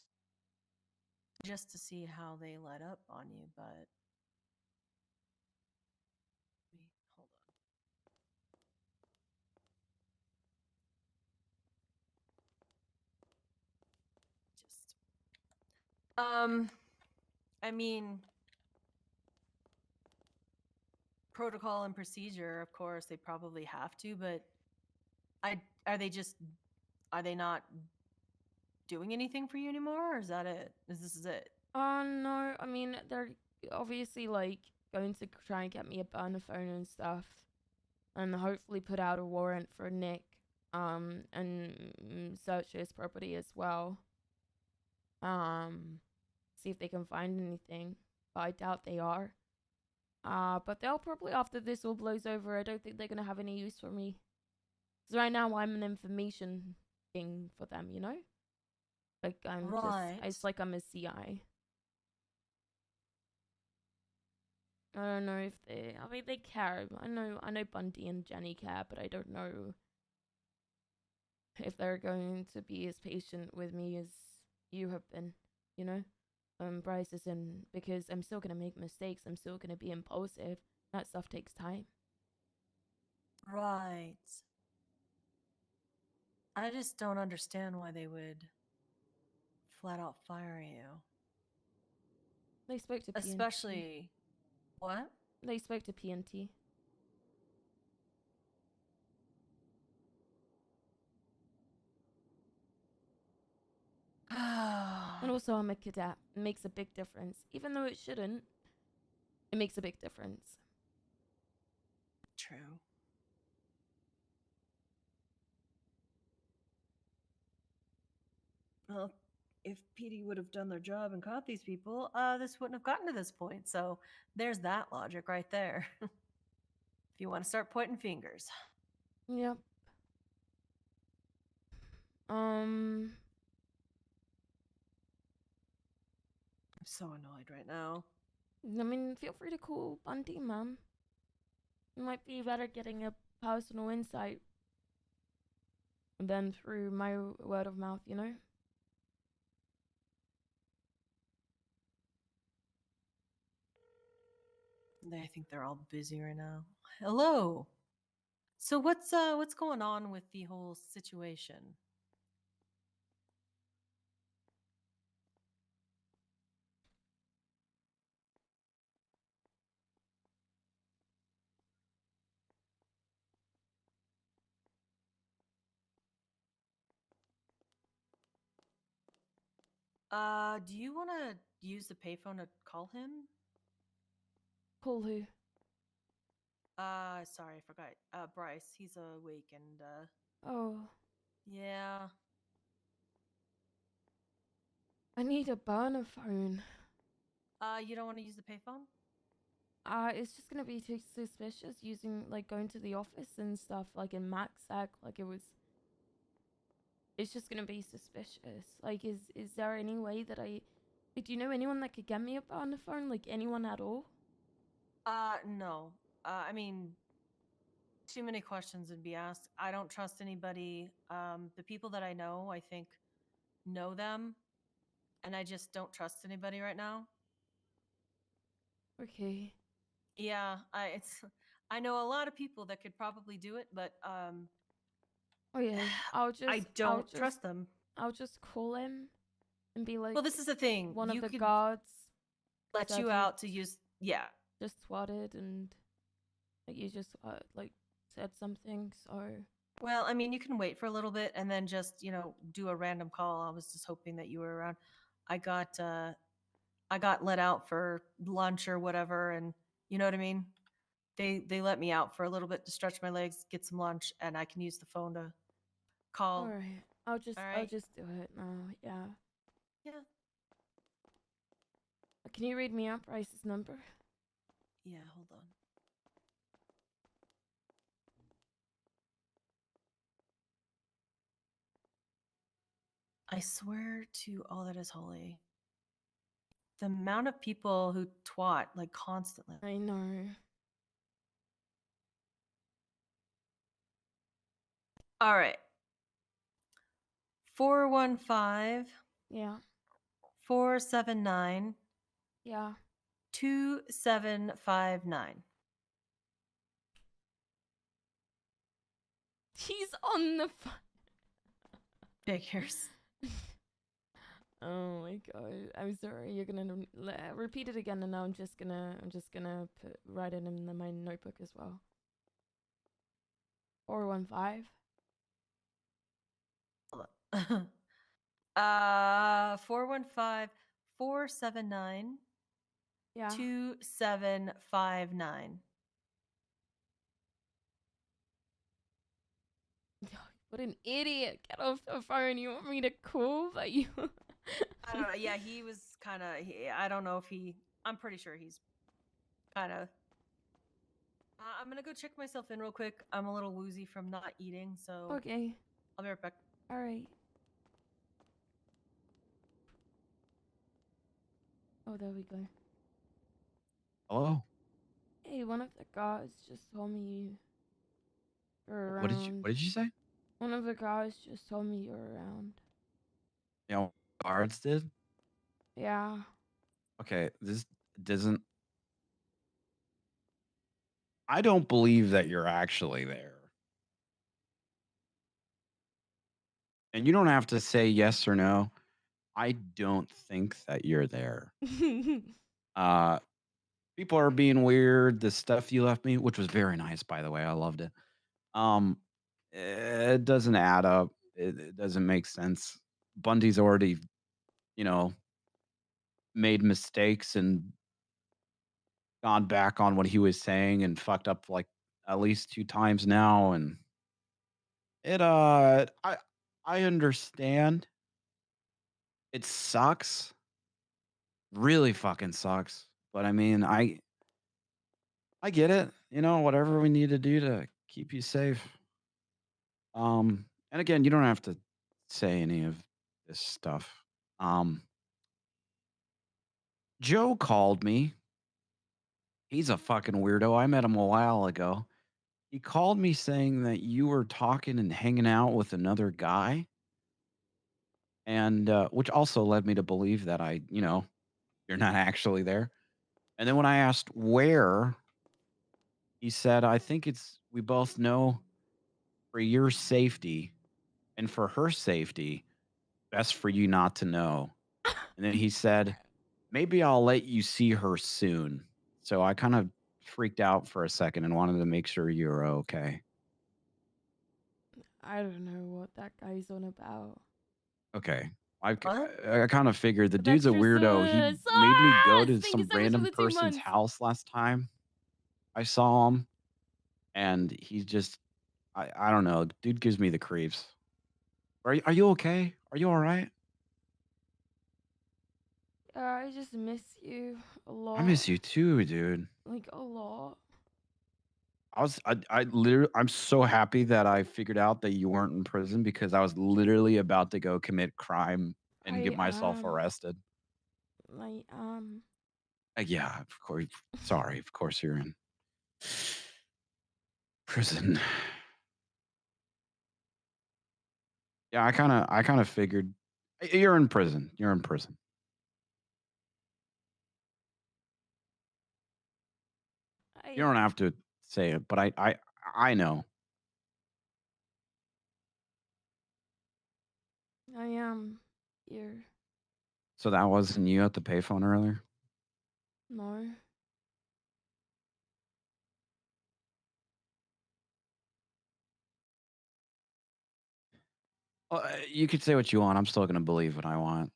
just to see how they let up on you. But hold on. Just I mean, protocol and procedure, of course, they probably have to, but are they not doing anything for you anymore, or is that it? This is it? No, I mean they're obviously like going to try and get me a burner phone and stuff, and hopefully put out a warrant for Nick, and search his property as well. See if they can find anything, but I doubt they are. But they'll probably, after this all blows over, I don't think they're gonna have any use for me. Because right now I'm an information thing for them, Like it's like I'm a CI. I don't know if they care. I know Bundy and Jenny care, but I don't know if they're going to be as patient with me as you have been, Bryce is in, because I'm still gonna make mistakes. I'm still gonna be impulsive. That stuff takes time. Right. I just don't understand why they would flat out fire you. They spoke to PNT. Especially what? They spoke to PNT. And also, I'm a cadet. It makes a big difference. Even though it shouldn't, it makes a big difference. True. Well, if PD would have done their job and caught these people, this wouldn't have gotten to this point. So there's that logic right there. If you want to start pointing fingers. Yep. I'm so annoyed right now. I mean, feel free to call Bundy, Mom. It might be better getting a personal insight than through my word of mouth, I think they're all busy right now. Hello. So what's going on with the whole situation? Do you want to use the payphone to call him? Call who? Sorry, I forgot. Bryce, he's awake and, Oh. Yeah. I need a burner phone. You don't want to use the payphone? It's just gonna be too suspicious using, like, going to the office and stuff, like, in MaxSec, it's just gonna be suspicious. Like, is there any way that do you know anyone that could get me a burner phone? Like, anyone at all? No. I mean, too many questions would be asked. I don't trust anybody. The people that I know, I think, know them, and I just don't trust anybody right now. Okay. Yeah, I know a lot of people that could probably do it, but Oh yeah, I don't trust them. I'll just call him and be like, Well, this is the thing. one You of the could guards let you out to use. Yeah. Just swatted and like you just like said something. So. Well, I mean, you can wait for a little bit and then just do a random call. I was just hoping that you were around. I got let out for lunch or whatever, and you know what I mean. they let me out for a little bit to stretch my legs, get some lunch, and I can use the phone to call. All right. I'll just Alright. do it now. Yeah. Yeah. Can you read me out Bryce's number? Yeah, hold on. I swear to all that is holy. The amount of people who twat like constantly. I know. All right. 415 Yeah. 479 Yeah. 2759. He's on the phone. Figures. Oh my god. I'm sorry. You're gonna repeat it again, and now I'm just gonna write it in my notebook as well. 415. 415 479 Yeah. 2759. What an idiot! Get off the phone. You want me to call, but you. I don't know. Yeah, he was kind of. I don't know if he. I'm pretty sure he's kind of. I'm gonna go check myself in real quick. I'm a little woozy from not eating, so Okay. I'll be right back. All right. Oh, there we go. Hello. Hey, one of the guards just told me you were around. What did you say? One of the guards just told me you were around. You know, guards did. Yeah. Okay, this doesn't. I don't believe that you're actually there. And you don't have to say yes or no. I don't think that you're there. People are being weird. The stuff you left me, which was very nice, by the way, I loved it. It doesn't add up. It doesn't make sense. Bundy's already, you know, made mistakes and gone back on what he was saying and fucked up like at least 2 times now, and it I understand. It sucks. Really fucking sucks. But I mean, I get it. You know, whatever we need to do to keep you safe. And again, you don't have to say any of this stuff. Joe called me. He's a fucking weirdo. I met him a while ago. He called me saying that you were talking and hanging out with another guy. And which also led me to believe that you're not actually there. And then when I asked where, he said, I think we both know for your safety and for her safety, best for you not to know. And then he said, maybe I'll let you see her soon. So I kind of freaked out for a second and wanted to make sure you were okay. I don't know what that guy's on about. Okay. I What? kind of figured the With dude's a extra weirdo. He sauce. made me go Sauce! to Thank you some so much for random the 2 person's months. house last time I saw him. And he's just, I don't know. Dude gives me the creeps. Are you okay? Are you all right? Yeah, I just miss you a lot. I miss you too, dude. Like a lot. I literally, I'm so happy that I figured out that you weren't in prison because I was literally about to go commit crime and get myself arrested. Yeah, of course. Sorry, of course you're in prison. Yeah, I kind of figured you're in prison. You're in prison. You don't have to say it, but I know. I am here. So that wasn't you at the payphone earlier? No. Well, you could say what you want. I'm still going to believe what I want.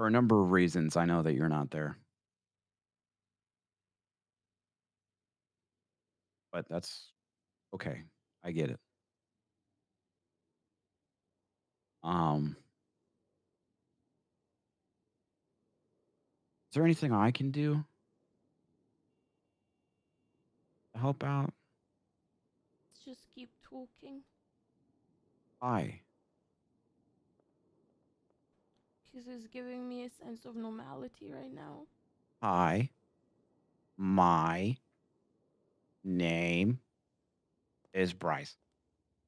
For a number of reasons, I know that you're not there. But that's okay. I get it. Is there anything I can do to help out? Let's just keep talking. Hi. Because it's giving me a sense of normality right now. Hi. My name is Bryce.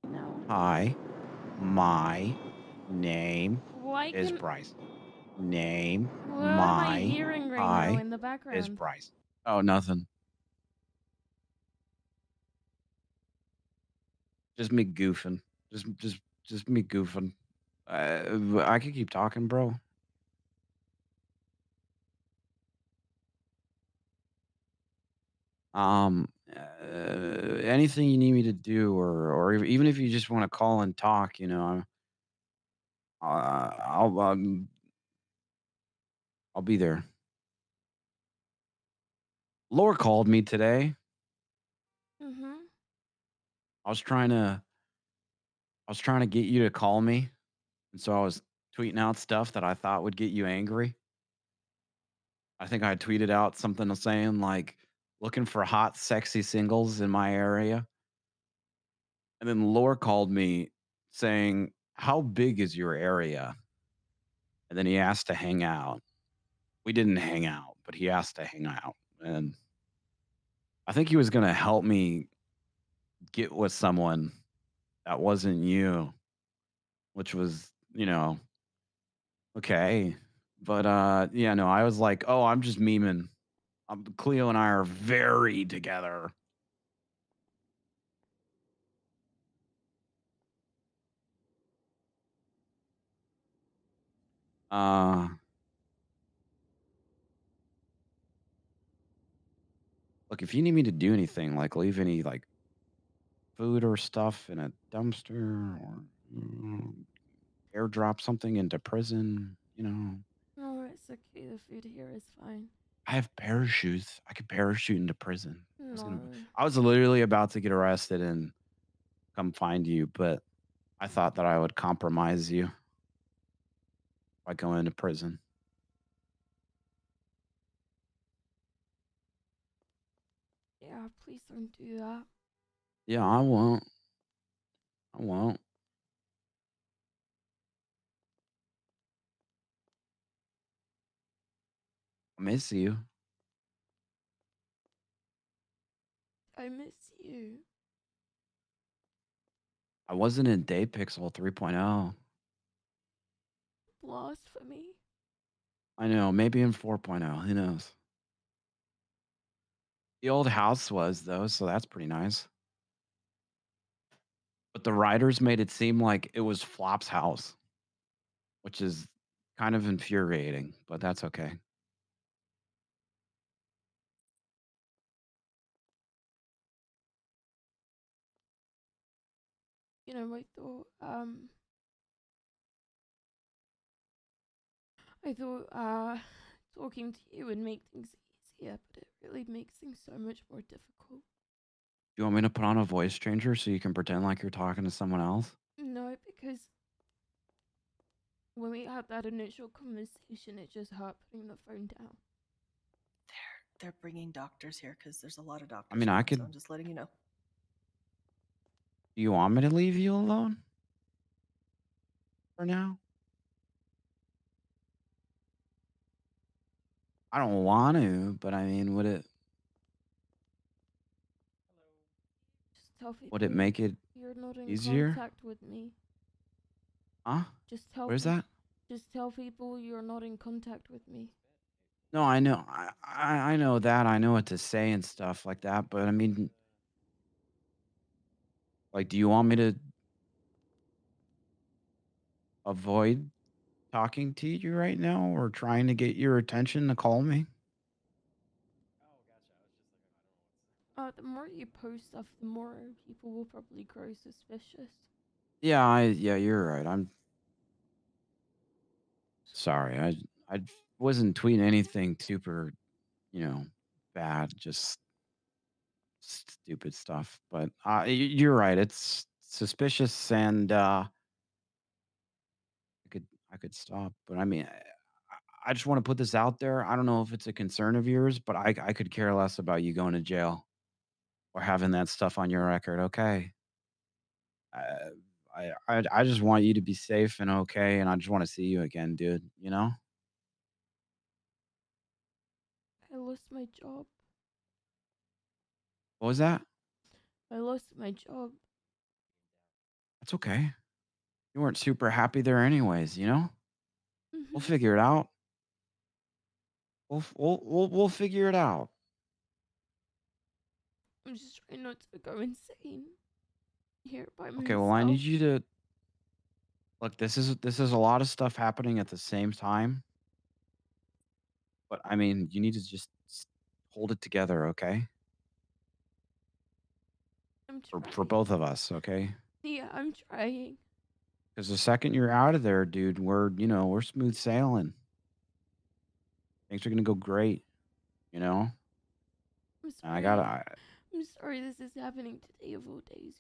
No. Hi. My name Why is can... Bryce. Name. What am I My. hearing right now Hi in the is background? Bryce. Oh, nothing. Just me goofing. Just me goofing. I could keep talking, bro. Anything you need me to do, or even if you just want to call and talk, you know, I'll be there. Laura called me today. Mm-hmm. I was trying to get you to call me, and so I was tweeting out stuff that I thought would get you angry. I think I tweeted out something saying like, looking for hot, sexy singles in my area. And then Laura called me saying, how big is your area? And then he asked to hang out. We didn't hang out, but he asked to hang out. And I think he was going to help me get with someone that wasn't you, which was, okay. But yeah, no, I was like, oh, I'm just memeing. Cleo and I are very together. Uh, Look, if you need me to do anything, like leave any like food or stuff in a dumpster or airdrop something into prison, No, it's okay. The food here is fine. I have parachutes. I could parachute into prison. No. I was literally about to get arrested and come find you, but I thought that I would compromise you by going into prison. Yeah, please don't do that. Yeah, I won't. I won't. I miss you. I miss you. I wasn't in NoPixel 3.0. Blasphemy. I know, maybe in 4.0. Who knows? The old house was, though, so that's pretty nice. But the writers made it seem like it was Flop's house, which is kind of infuriating, but that's okay. You know, I thought talking to you would make things easier, but it really makes things so much more difficult. Do you want me to put on a voice changer so you can pretend like you're talking to someone else? No, because when we had that initial conversation, it just hurt putting the phone down. They're bringing doctors here because there's a lot of doctors. I mean, I around, could. So I'm just letting you know. Do you want me to leave you alone for now? I don't want to, but I mean, Just tell people would it make it you're not in easier? contact with me. Huh? Just tell What is people. that? Just tell people you're not in contact with me. No, I know. I know that. I know what to say and stuff like that. But I mean, like, do you want me to avoid talking to you right now or trying to get your attention to call me? The more you post stuff, the more people will probably grow suspicious. Yeah, you're right. I'm sorry. I I wasn't tweeting anything super, bad. Just stupid stuff. But you're right. It's suspicious, and I could stop. But I mean, I just want to put this out there. I don't know if it's a concern of yours, but I could care less about you going to jail or having that stuff on your record. Okay. Uh, I just want you to be safe and okay, and I just want to see you again, dude. You know I lost my job. what was that? I lost my job. That's okay. You weren't super happy there, anyways. We'll Mhm. figure it out. We'll figure it out. I'm just trying not to go insane here by Okay. Well, I need myself. you to look. This is a lot of stuff happening at the same time, but I mean, you need to just hold it together, okay? I'm For trying. both of us, okay? Yeah, I'm trying. Because the second you're out of there, dude, we're smooth sailing. Things are gonna go great, you know. I'm And sorry. I I'm sorry this is happening today of all days.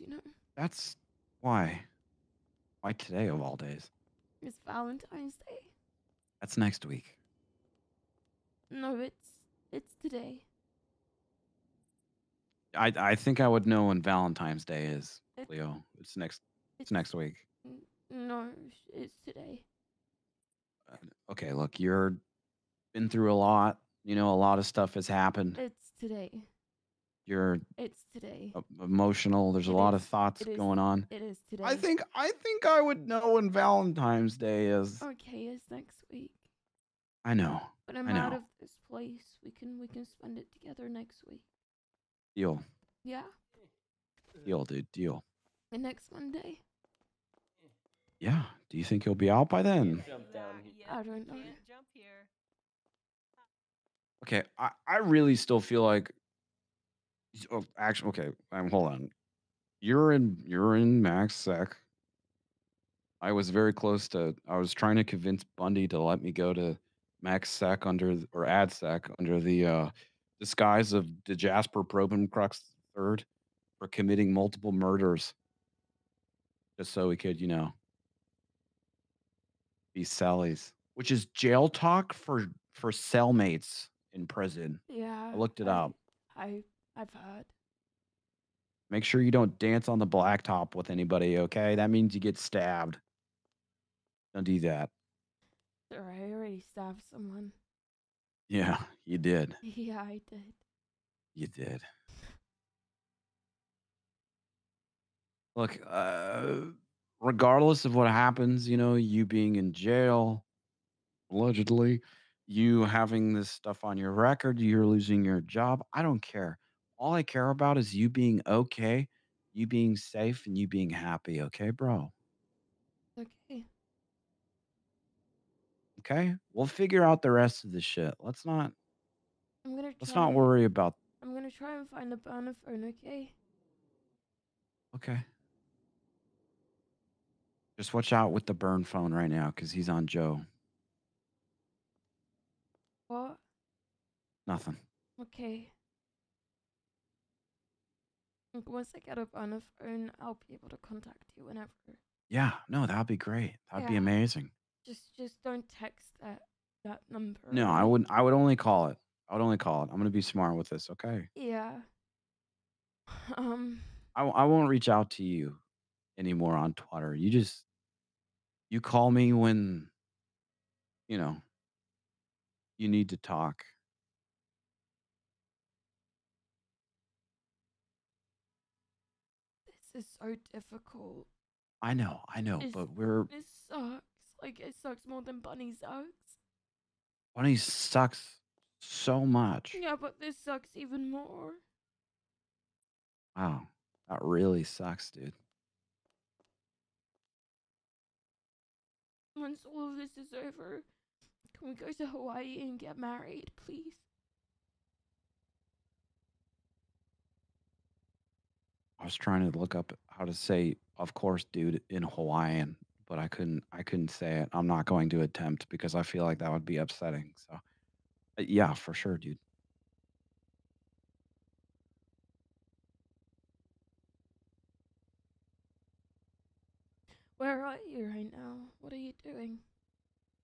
that's why. Why today of all days? It's Valentine's Day. That's next week. No, it's today. I think I would know when Valentine's Day is, It, Cleo. It's it's next week. no, it's today. Uh, Okay, look, you're been through a lot. A lot of stuff has happened. It's today. You're It's today. emotional. There's a It lot is. of thoughts It is. going on. It is I today. think I think I would know when Valentine's Day is. Okay, it's next week. I know. When I'm I out know. of this place, we can spend it together next week. Deal. Yeah, Deal, dude. Deal. and next Monday. Yeah. Do you think you'll be out by then? Jump down here. I don't know. Can't jump here. Okay. I really still feel like. Oh, actually, okay. Hold on. You're in Max Sec. I was very close to. I was trying to convince Bundy to let me go to Max Sec or Ad Sec under the disguise of DeJasper Probencrux III for committing multiple murders, just so we could, be cellies, which is jail talk for cellmates in prison. Yeah, I looked it up. I've heard. Make sure you don't dance on the blacktop with anybody, okay? That means you get stabbed. Don't do that. Sorry, I already stabbed someone. Yeah, you did. Yeah, I did. You did. Look, regardless of what happens, you being in jail, allegedly, you having this stuff on your record, you're losing your job. I don't care. All I care about is you being okay, you being safe, and you being happy. Okay, bro. Okay. Okay. We'll figure out the rest of the shit. Let's not I'm gonna let's not try. worry about. I'm gonna try and find a burner phone. Okay. Okay. Just watch out with the burn phone right now, because he's on Joe. What? Nothing. Okay. Once I get a burner phone, I'll be able to contact you whenever. Yeah. No, that'd be great. That'd be Yeah. amazing. Just don't text that number. No, I alright? wouldn't. I would only call it. I would only call it. I'm gonna be smart with this. Okay. Yeah. Um. I won't reach out to you anymore on Twitter. You call me when you know you need to talk. This is so difficult. I know. This But we're this sucks. Like it sucks more than Bunny sucks. Bunny sucks so much. Yeah, but this sucks even more. Wow, that really sucks, dude. Once all of this is over, can we go to Hawaii and get married, please? I was trying to look up how to say "of course, dude" in Hawaiian, but I couldn't say it. I'm not going to attempt because I feel like that would be upsetting. So, yeah, for sure, dude. Where are you right now? What are you doing?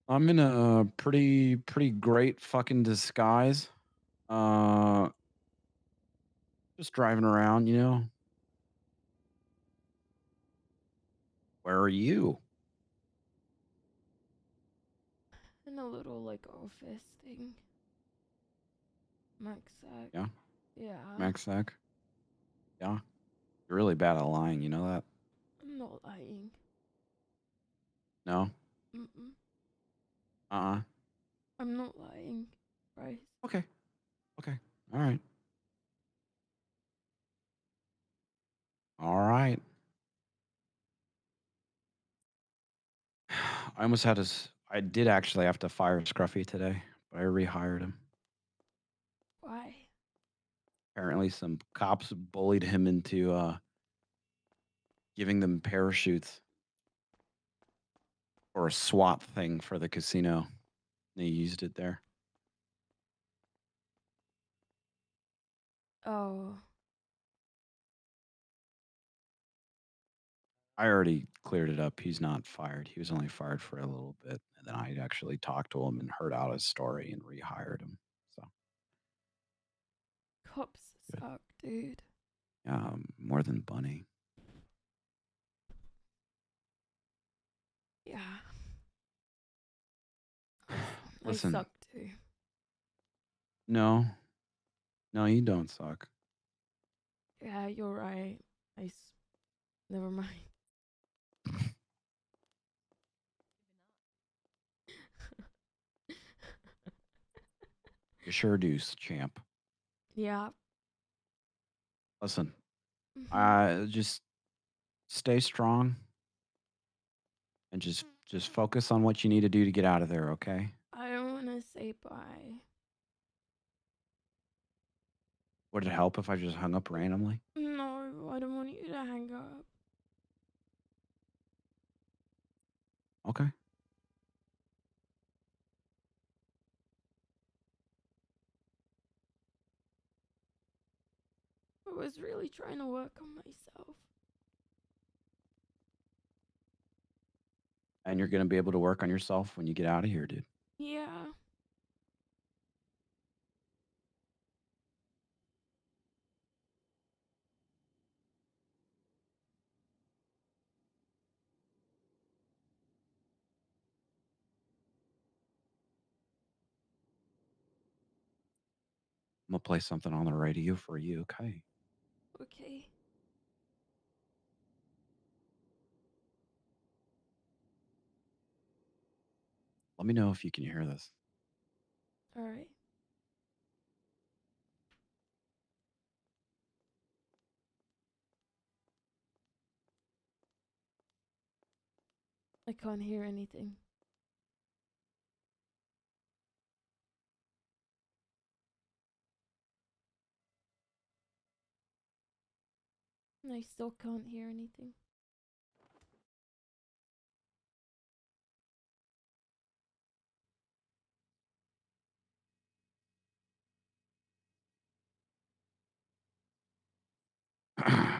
I'm in a pretty great fucking disguise. Uh, just driving around, you know. Where are you? In a little like office thing. Max sack. Yeah, Yeah. Maxac. Yeah, you're really bad at lying. You know that? I'm not lying. No. Mm-mm. Uh-uh. I'm not lying, Bryce. Okay. Okay. All right. All right. I almost had his. I did actually have to fire Scruffy today, but I rehired him. Why? Apparently, some cops bullied him into giving them parachutes or a SWAT thing for the casino. They used it there. Oh. I already cleared it up. He's not fired. He was only fired for a little bit, and then I actually talked to him and heard out his story and rehired him. So Cops good. suck, dude. Yeah, more than Bunny. Yeah. I Listen, suck too. no, you don't suck. Yeah, you're right. Never mind. You sure do, champ. Yeah. Listen, Mm-hmm. just stay strong and just focus on what you need to do to get out of there, okay? I don't want to say bye. Would it help if I just hung up randomly? No, I don't want you to hang up. Okay. I was really trying to work on myself. And you're going to be able to work on yourself when you get out of here, dude. Yeah. I'm going to play something on the radio for you, okay? Okay. Let me know if you can hear this. All right. I can't hear anything. I still can't hear anything.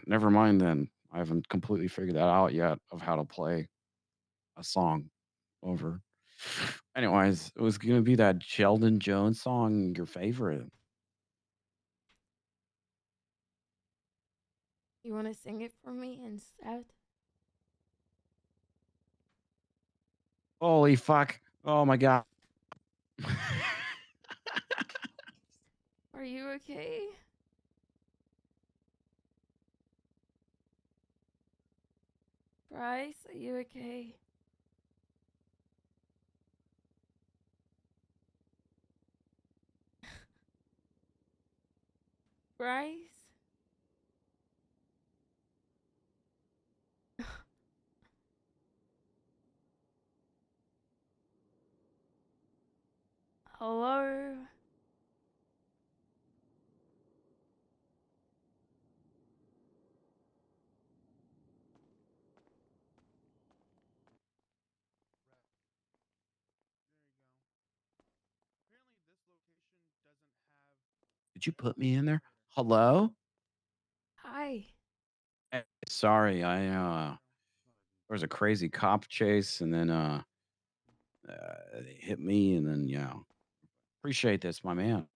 Never mind then. I haven't completely figured that out yet of how to play a song over. Anyways, it was going to be that Sheldon Jones song, your favorite. You want to sing it for me instead? Holy fuck. Oh my God. Are you okay? Bryce, are you okay? Bryce? Hello? Did you put me in there? Hello? Hi. Sorry, there was a crazy cop chase, and then they hit me, and then appreciate this, my man.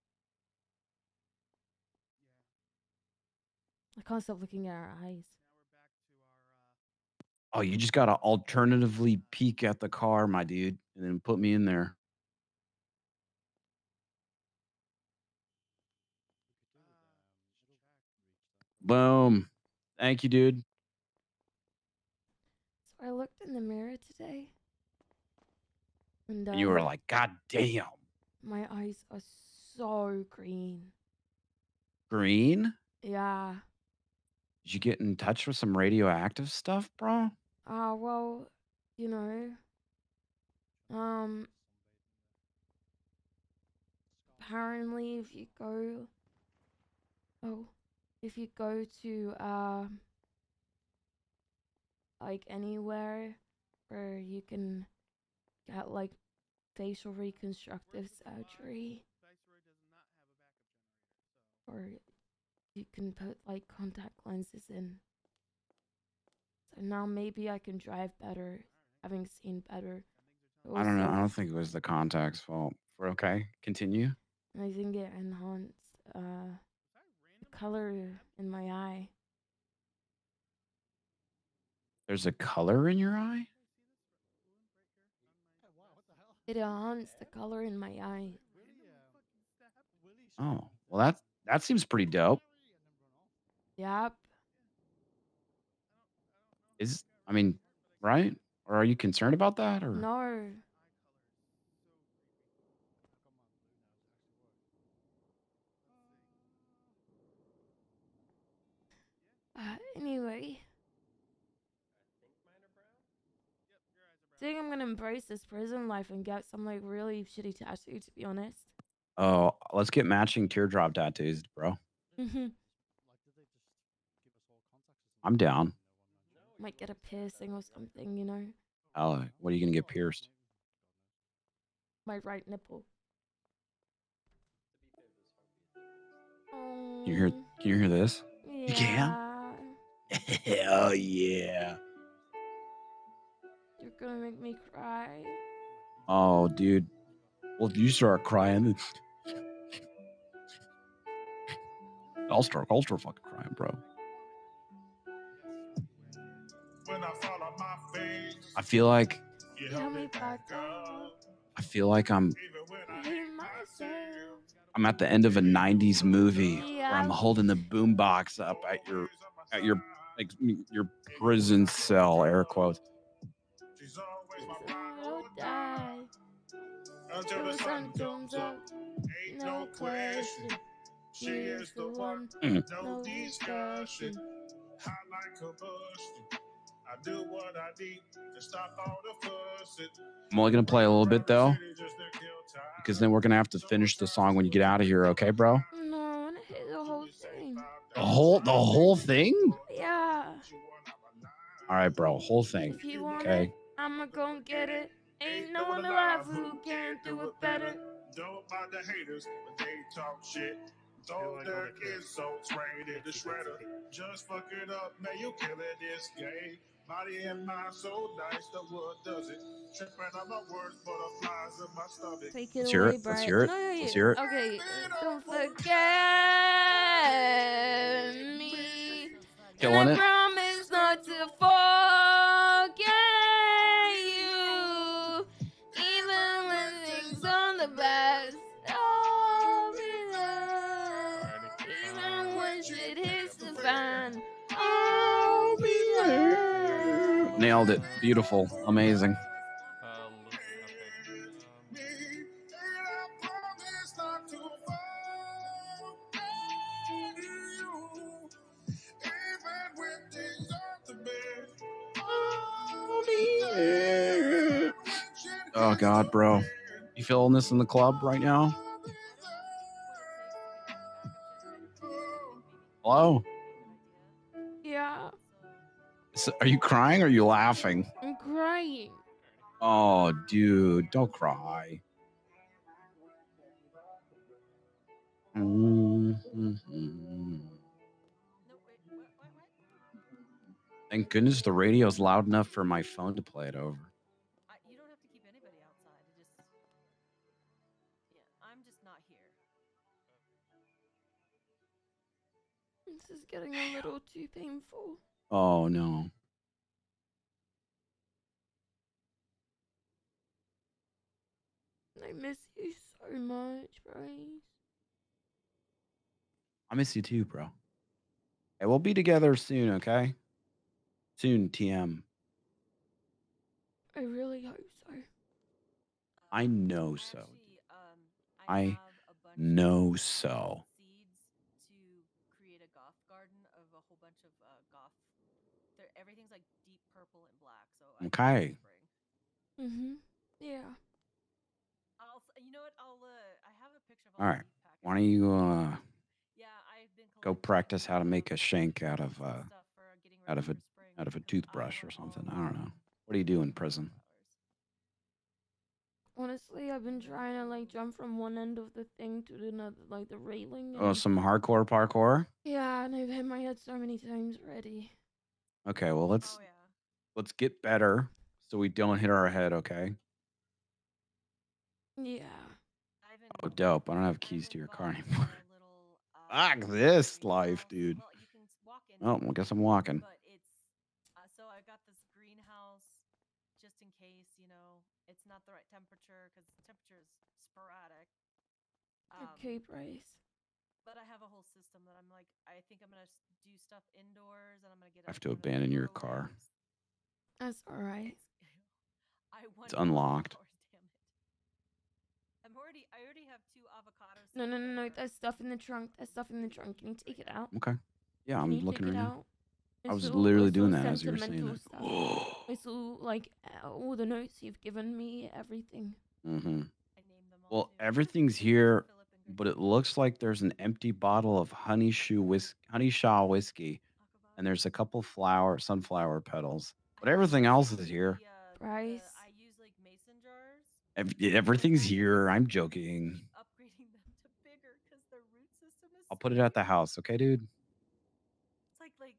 I can't stop looking at her eyes. Oh, you just gotta alternatively peek at the car, my dude, and then put me in there. Boom. Thank you, dude. So I looked in the mirror today, and And you were like, God damn. my eyes are so green. Green? Yeah. Did you get in touch with some radioactive stuff, bro? Well, you know, apparently if you go to like anywhere where you can get like facial reconstructive surgery, or you can put like contact lenses in. So now maybe I can drive better, having seen better. I don't know. I Also, don't think it was the contact's fault. Okay, continue. I think it enhanced the color in my eye. There's a color in your eye? It enhanced the color in my eye. Oh, well, that seems pretty dope. Yep. I mean, right? Or are you concerned about that? Or No. Anyway. I think I'm gonna embrace this prison life and get some like really shitty tattoo, to be honest. oh, let's get matching teardrop tattoos, bro. I'm down. Might get a piercing or something, you know. Oh, what are you gonna get pierced? My right nipple. Can you hear this? Yeah. You can? Hell yeah. You're gonna make me cry. Oh, dude. Well, if you start crying, I'll start fucking crying, bro. I feel like I'm at the end of a 90s movie where I'm holding the boombox up at your like your prison cell, air quotes. Until the sun comes up, no question. She is the one, no discussion. I do what I need to stop all the fussing. I'm only gonna play a little bit though, because then we're gonna have to finish the song when you get out of here, okay, bro? No, I wanna hit the whole thing. The whole thing? Yeah. All right, bro, whole thing. If you want Okay. it, I'ma go get it. Ain't no one alive who can do it better. Don't mind the haters, but they talk shit. Throw their insults right in the shredder. Just fuck it up, man, you killing this game. Body and mind so nice, the wood does it. Tripping on my words, butterflies in my stomach. Take it Let's away, hear it. Bryce. Let's hear it. No, Let's hear it. Okay, don't forget me. Killing And I it. promise not to forget you. Even when things aren't the best, I'll be there. Even when shit hits the fan, I'll be there. Nailed it. Beautiful. Amazing. Oh God, bro. You feeling this in the club right now? Hello? Yeah, Are you crying or are you laughing? I'm crying. Oh, dude, don't cry. Mhm. No, wait, what? Thank goodness the radio's loud enough for my phone to play it over. You don't have to keep anybody outside. I'm just not here. This is getting a little too painful. Oh no. I miss you so much, Bryce. I miss you too, bro. Hey, we'll be together soon, okay? Soon, TM. I really hope so. I know so. Actually, I have a bunch know of so. seeds to create a goth garden of a whole bunch of goth. Everything's like deep purple and black, so I can Okay. spring. Mm-hmm. Yeah. You know what? I have a picture of All right. seed packets. Why don't you Yeah, I've been go collecting, practice how to make a seeds shank and out of stuff for getting ready for spring, out of a because toothbrush or want something. all I don't know. What do you do in prison? Honestly, I've been trying to like jump from one end of the thing to another, like the railing. Oh, And some hardcore parkour? yeah, and I've hit my head so many times already. Okay, well Oh yeah. let's get better so we don't hit our head, okay? Yeah. Oh, dope. I don't have keys to your car anymore. Little, Fuck this life, greenhouse. dude. Well, you can walk into Oh, it, I guess I'm walking. but it's so I got this greenhouse just in case, it's not the right temperature, because temperature is sporadic. Okay, Bryce. But I have a whole system that I think I'm gonna do stuff indoors, and I'm gonna get. I have to abandon your car. That's all right. It's unlocked. Damn it. I already have 2 avocado seeds. No. There's stuff in the trunk. There's stuff in the trunk. Can you take it out? Okay. Yeah, Can I'm you looking take right it now. out? I was literally it's all doing that as you were saying sentimental that. stuff. It's all like all the notes you've given me, everything. Mm-hmm. I named them all Well, too. everything's here, but it looks like there's an empty bottle of Honey Shaw whiskey, and there's a couple sunflower petals. But everything else is here. Bryce. I use like mason jars. Everything's here. I'm joking. Keep upgrading them to bigger because their root system is. I'll put it at the house, okay, dude? It's like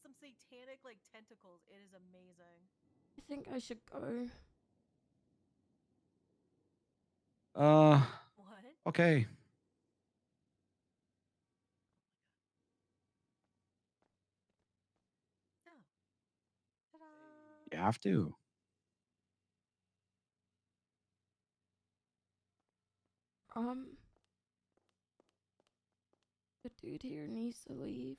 some satanic like tentacles. It is amazing. I think I should go. What? Okay. Oh. Ta-da! You have to. The dude here needs to leave.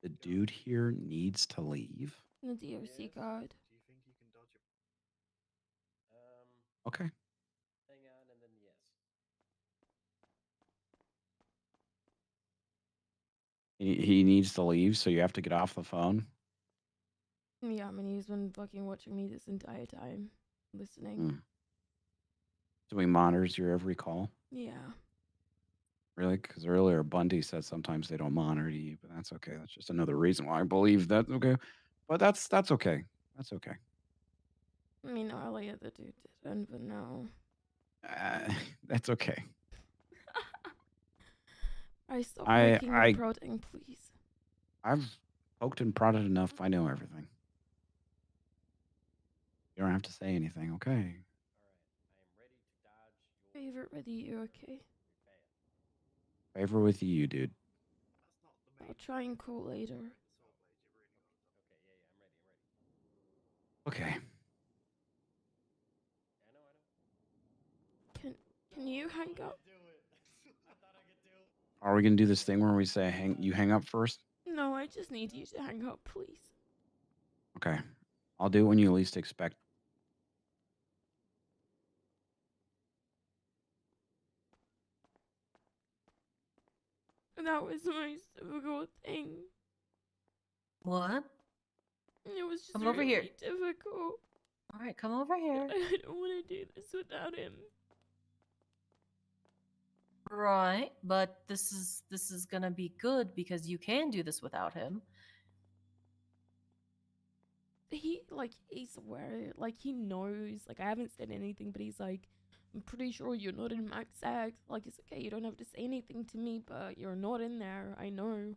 The dude here needs to leave. The DOC guard. Do you think you can dodge it? Okay. Hang on, and then yes. He needs to leave, so you have to get off the phone. Yeah, I mean, he's been fucking watching me this entire time. Listening. So he monitors your every call? Yeah. Really? Because earlier Bundy said sometimes they don't monitor you, but that's okay. That's just another reason why I believe that's okay. But that's okay. That's okay. I mean, earlier the dude didn't, but no. That's okay. I stop poking and prodding, please. I've poked and prodded enough. I know everything. You don't have to say anything, okay? All right, I am ready to dodge your Favorite with you, okay? Favor with you, dude. I'll try and call later. Okay. Can you hang up? Are we gonna do this thing where we say you hang up first? No, I just need you to hang up, please. Okay. I'll do it when you least expect. That was the most difficult thing. What? It was just Come over here. difficult. All right, come over here. I don't want to do this without him. Right, but this is gonna be good because you can do this without him. He's aware, like he knows. Like I haven't said anything, but he's like, I'm pretty sure you're not in Max X. Like, it's okay, you don't have to say anything to me, but you're not in there. I know.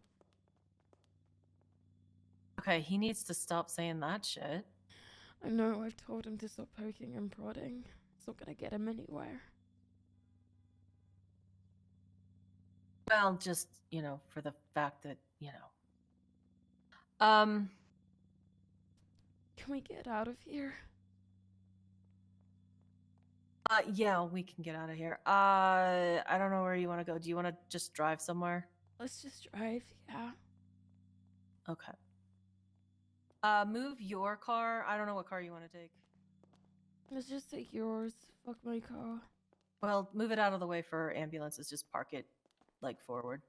Okay, he needs to stop saying that shit. I know, I've told him to stop poking and prodding. It's not gonna get him anywhere. Well, just, you know, for the fact that, you know. Can we get out of here? Yeah, we can get out of here. I don't know where you want to go. Do you want to just drive somewhere? Let's just drive, yeah. Okay. Move your car. I don't know what car you want to take. Let's just take yours. Fuck my car. Well, move it out of the way for ambulances. Just park it, like, forward.